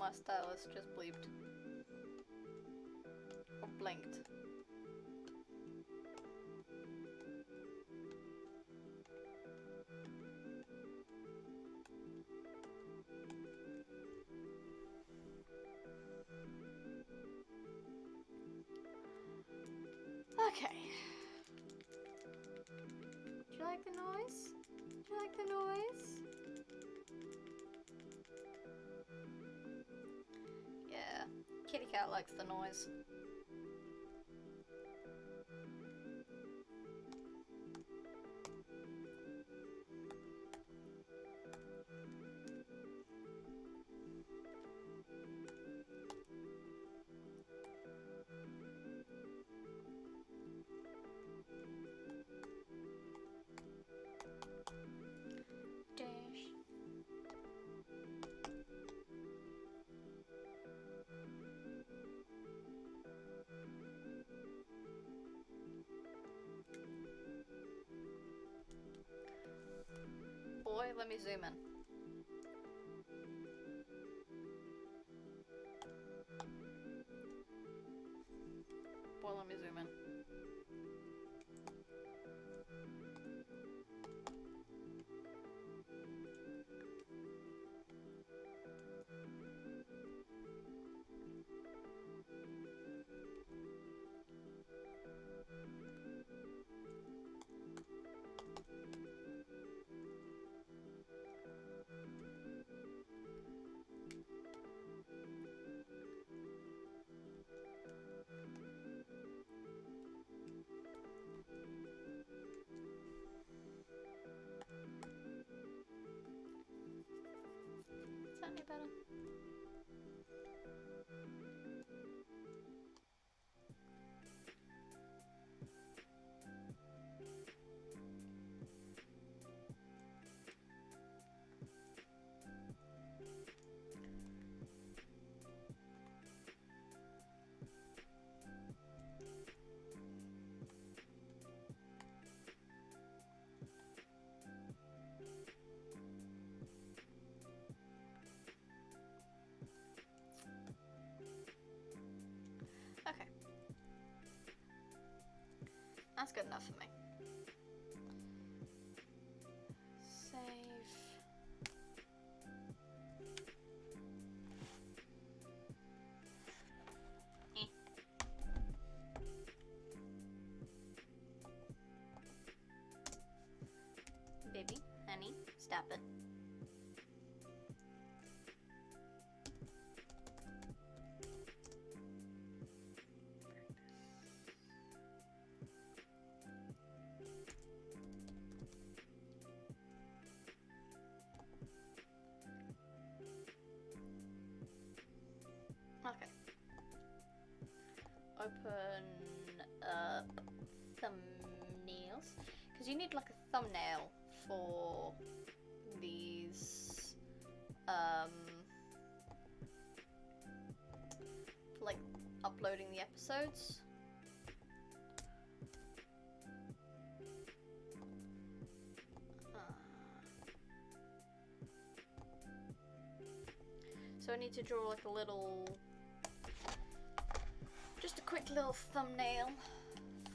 Speaker 1: my stylus just bleeped. Or blinked. Okay. Do you like the noise? Do you like the noise? Yeah, kitty cat likes the noise. Dash. Boy, let me zoom in. Boy, let me zoom in. Is that any better? Okay. That's good enough for me. Save. Baby, honey, stop it. Okay. Open up thumbnails. Because you need like a thumbnail for these, for like uploading the episodes. So I need to draw like a little, just a quick little thumbnail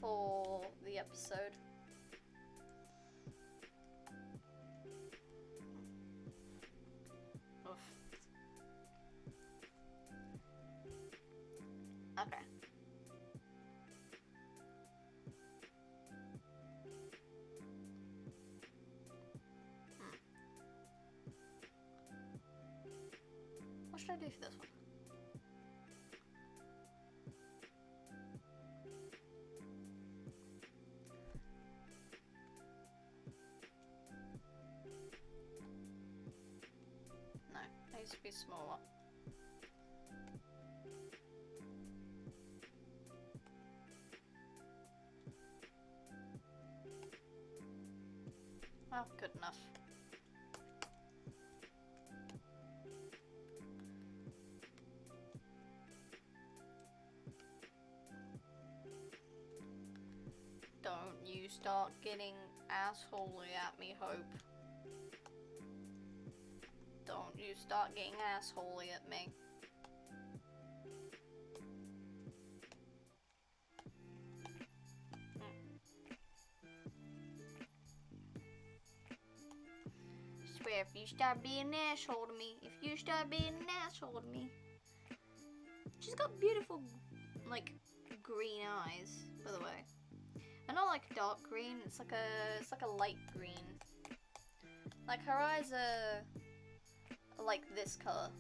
Speaker 1: for the episode. Oof. Okay. What should I do for this one? No, it needs to be smaller. Well, good enough. Don't you start getting assholey at me, Hope. Don't you start getting assholey at me. swear, if you start being an asshole to me, if you start being an asshole to me. She's got beautiful, like, green eyes, by the way. And not like dark green, it's like a light green. Like, her eyes are like this color.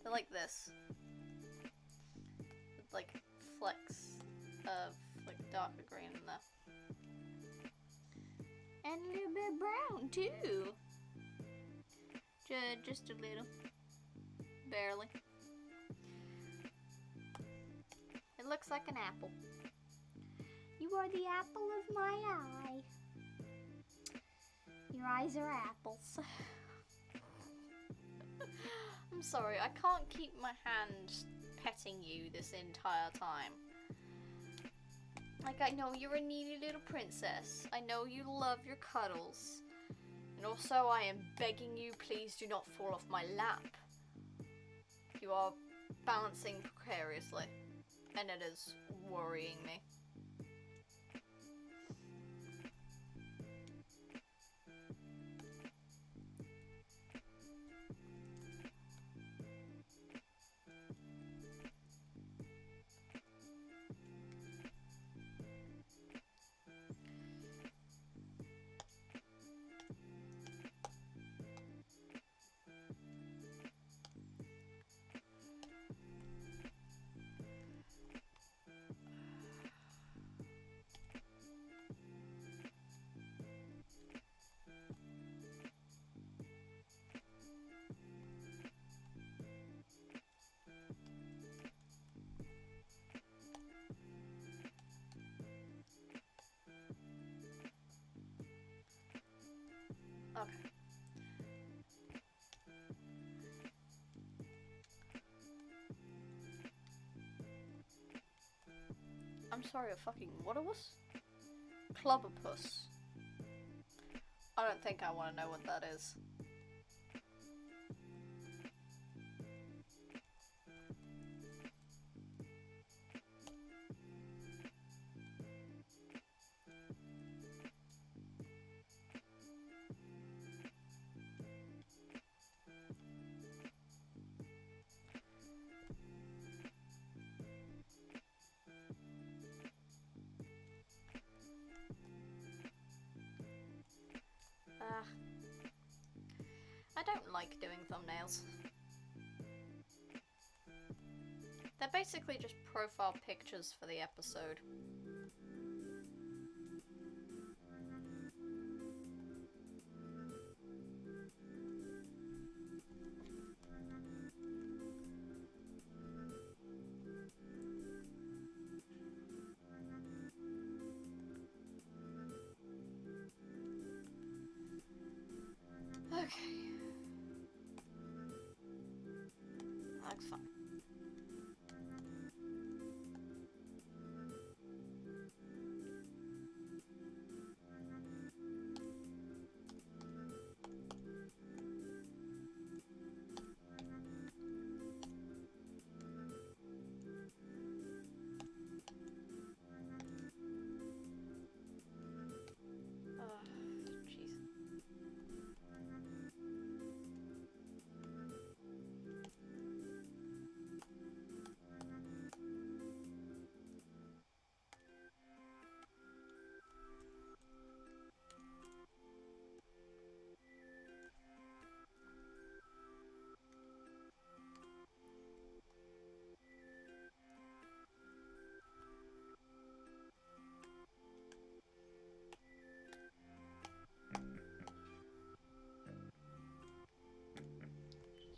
Speaker 1: They're like this. With, like, flecks of, like, darker green in there. And a little bit brown, too. Just a little. Barely. It looks like an apple. You are the apple of my eye. Your eyes are apples. I'm sorry, I can't keep my hand petting you this entire time. Like, I know you're a needy little princess. I know you love your cuddles. And also, I am begging you, please do not fall off my lap. You are balancing precariously, and it is worrying me. Okay. I'm sorry, a fucking what was? Clubberpuss. I don't think I want to know what that is. I don't like doing thumbnails. They're basically just profile pictures for the episode. Okay. That's fine.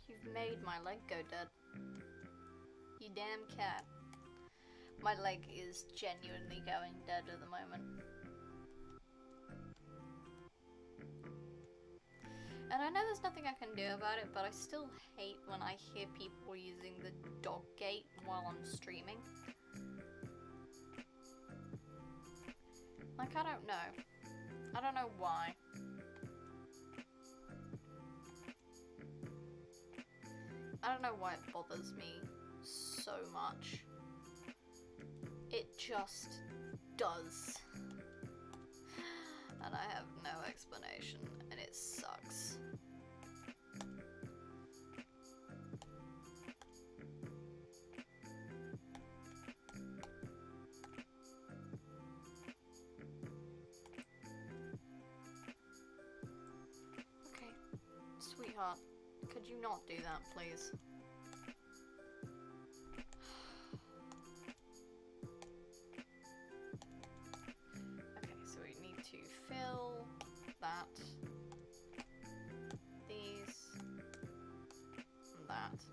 Speaker 1: You've made my leg go dead. You damn cat. My leg is genuinely going dead at the moment. And I know there's nothing I can do about it, but I still hate when I hear people using the dog gate while I'm streaming. Like, I don't know. I don't know why. I don't know why it bothers me so much. It just does. And I have no explanation, and and it sucks. Okay, sweetheart, could you not do that, please? Okay, so we need to fill that, these, and that.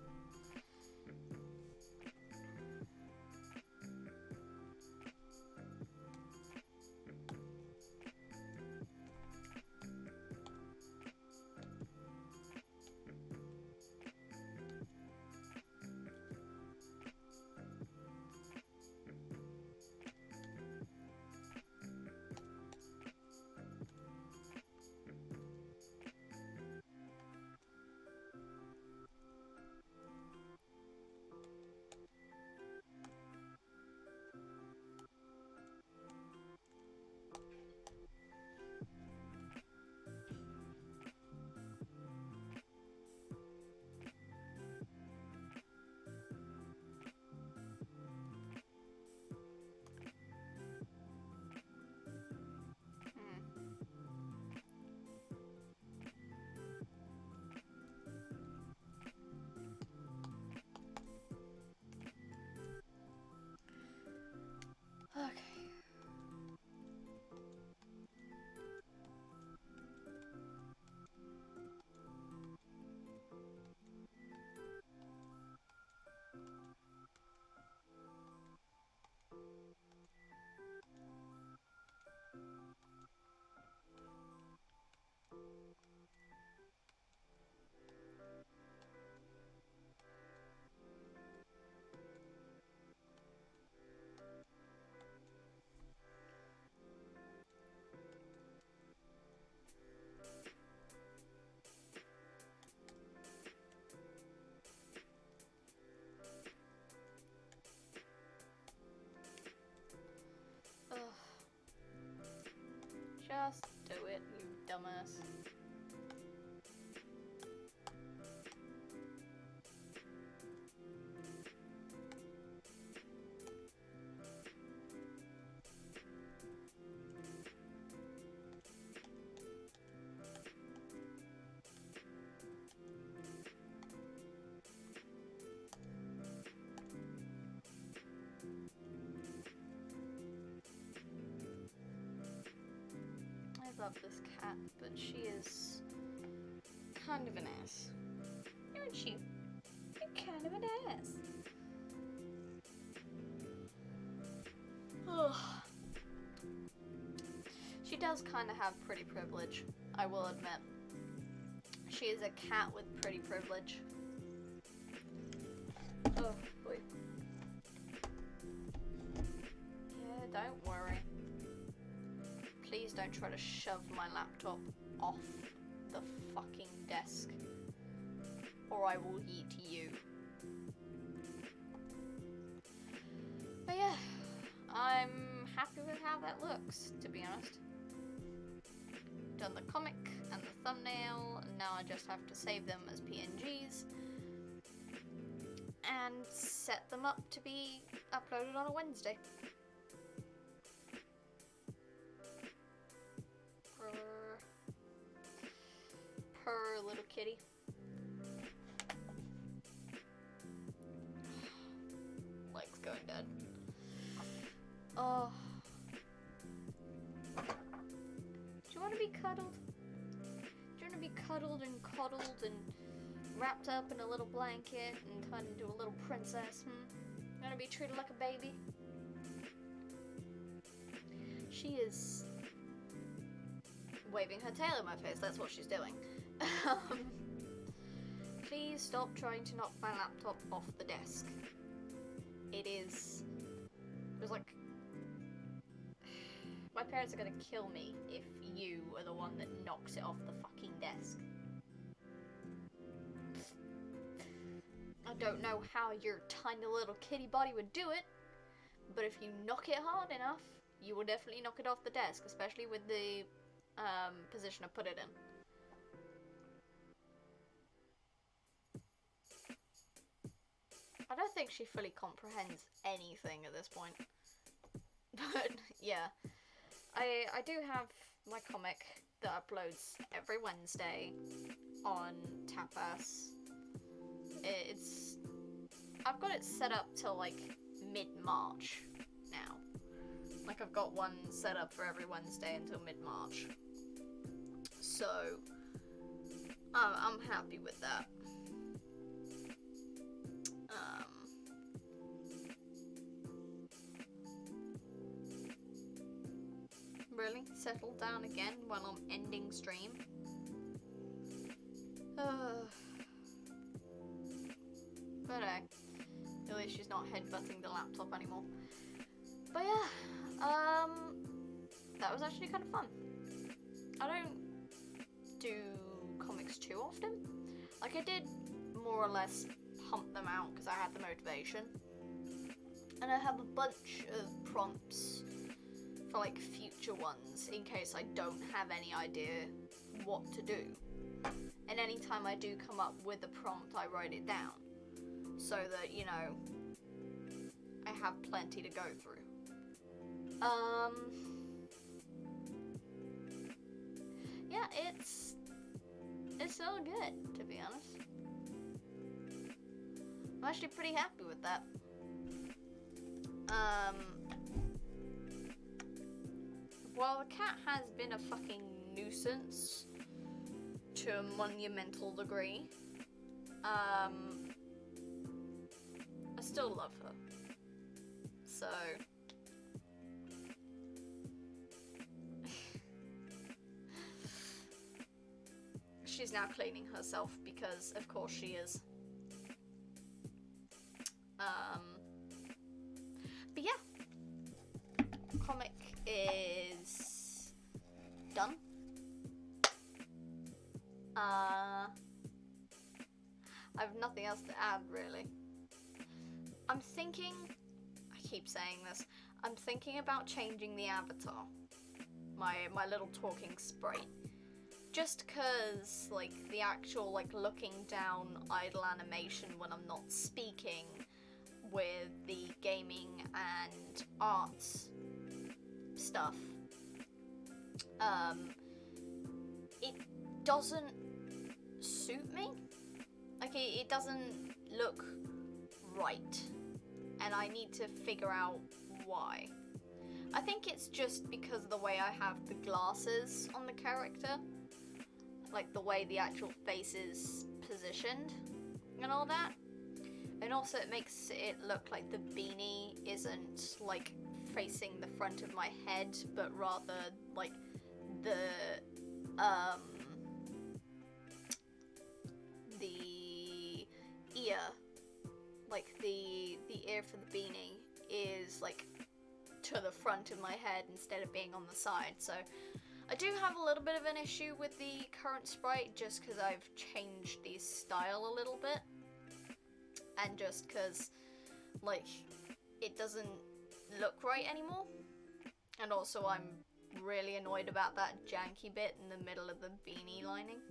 Speaker 1: Okay. Ugh. Just do it, you dumbass. I love this cat, but she is kind of an ass. Aren't you? You're kind of an ass. Ugh. She does kind of have pretty privilege, I will admit. She is a cat with pretty privilege. Oh boy. Yeah, don't worry. Please don't try to shove my laptop off the fucking desk, or I will eat you. But yeah, I'm happy with how that looks, to be honest. Done the comic and the thumbnail, and now I just have to save them as PNGs and set them up to be uploaded on a Wednesday. Purr, little kitty. Legs going dead. Oh. Do you want to be cuddled? Do you want to be cuddled and coddled and wrapped up in a little blanket and turned into a little princess? You want to be treated like a baby? She is waving her tail in my face. That's what she's doing. Please stop trying to knock my laptop off the desk. It was like, my parents are gonna kill me if you are the one that knocks it off the fucking desk. I don't know how your tiny little kitty body would do it, but if you knock it hard enough, you will definitely knock it off the desk, especially with the position I put it in. think she fully comprehends anything at this point. But yeah, I do have my comic that uploads every Wednesday on Tapas. I've got it set up till like mid-March now. Like I've got one set up for every Wednesday until mid-March. So I'm happy with that. Really? Settle down again while I'm ending stream? But at least she's not headbutting the laptop anymore. But yeah, that was actually kind of fun. I don't do comics too often. Like, I did more or less pump them out because I had the motivation. And I have a bunch of prompts for like future ones in case I don't have any idea what to do. And anytime I do come up with a prompt, I write it down so that, you know, I have plenty to go through. Yeah, it's all good, to be honest. I'm actually pretty happy with that. While the cat has been a fucking nuisance to a monumental degree, I still love her. So she's now cleaning herself because of course she is. But yeah, comic is done. I have nothing else to add, really. I'm thinking, I keep saying this, I'm thinking about changing the avatar. My little talking sprite. Just cause, like, the actual, like, looking down idle animation when I'm not speaking with the gaming and arts stuff, it doesn't suit me. Like, it doesn't look right, and I need to figure out why. I think it's just because of the way I have the glasses on the character, like the way the actual face is positioned and all that. And also it makes it look like the beanie isn't like facing the front of my head, but rather like the ear, like the ear for the beanie is like to the front of my head instead of being on the side. So I do have a little bit of an issue with the current sprite just because I've changed the style a little bit, and just because like it doesn't look right anymore. And also I'm really annoyed about that janky bit in the middle of the beanie lining.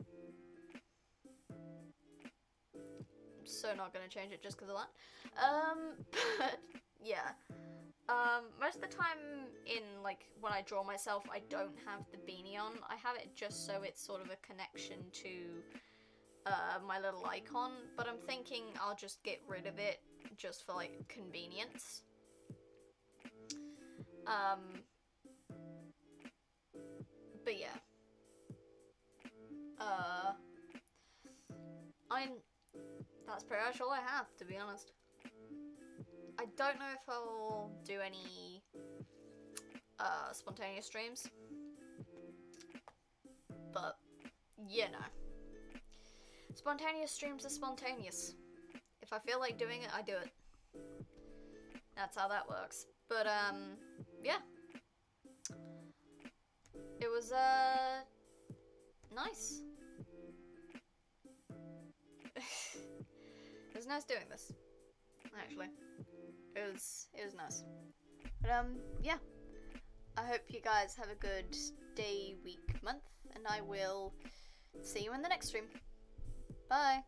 Speaker 1: So not gonna change it just because of that. But yeah. Most of the time in, like, when I draw myself, I don't have the beanie on. I have it just so it's sort of a connection to my little icon, but I'm thinking I'll just get rid of it just for, like, convenience. But yeah. That's pretty much all I have, to be honest. I don't know if I'll do any spontaneous streams, but you know, spontaneous streams are spontaneous. If I feel like doing it, I do it. That's how that works. But yeah, it was nice. It was nice doing this, actually. It was nice. But yeah. I hope you guys have a good day, week, month, and I will see you in the next stream. Bye.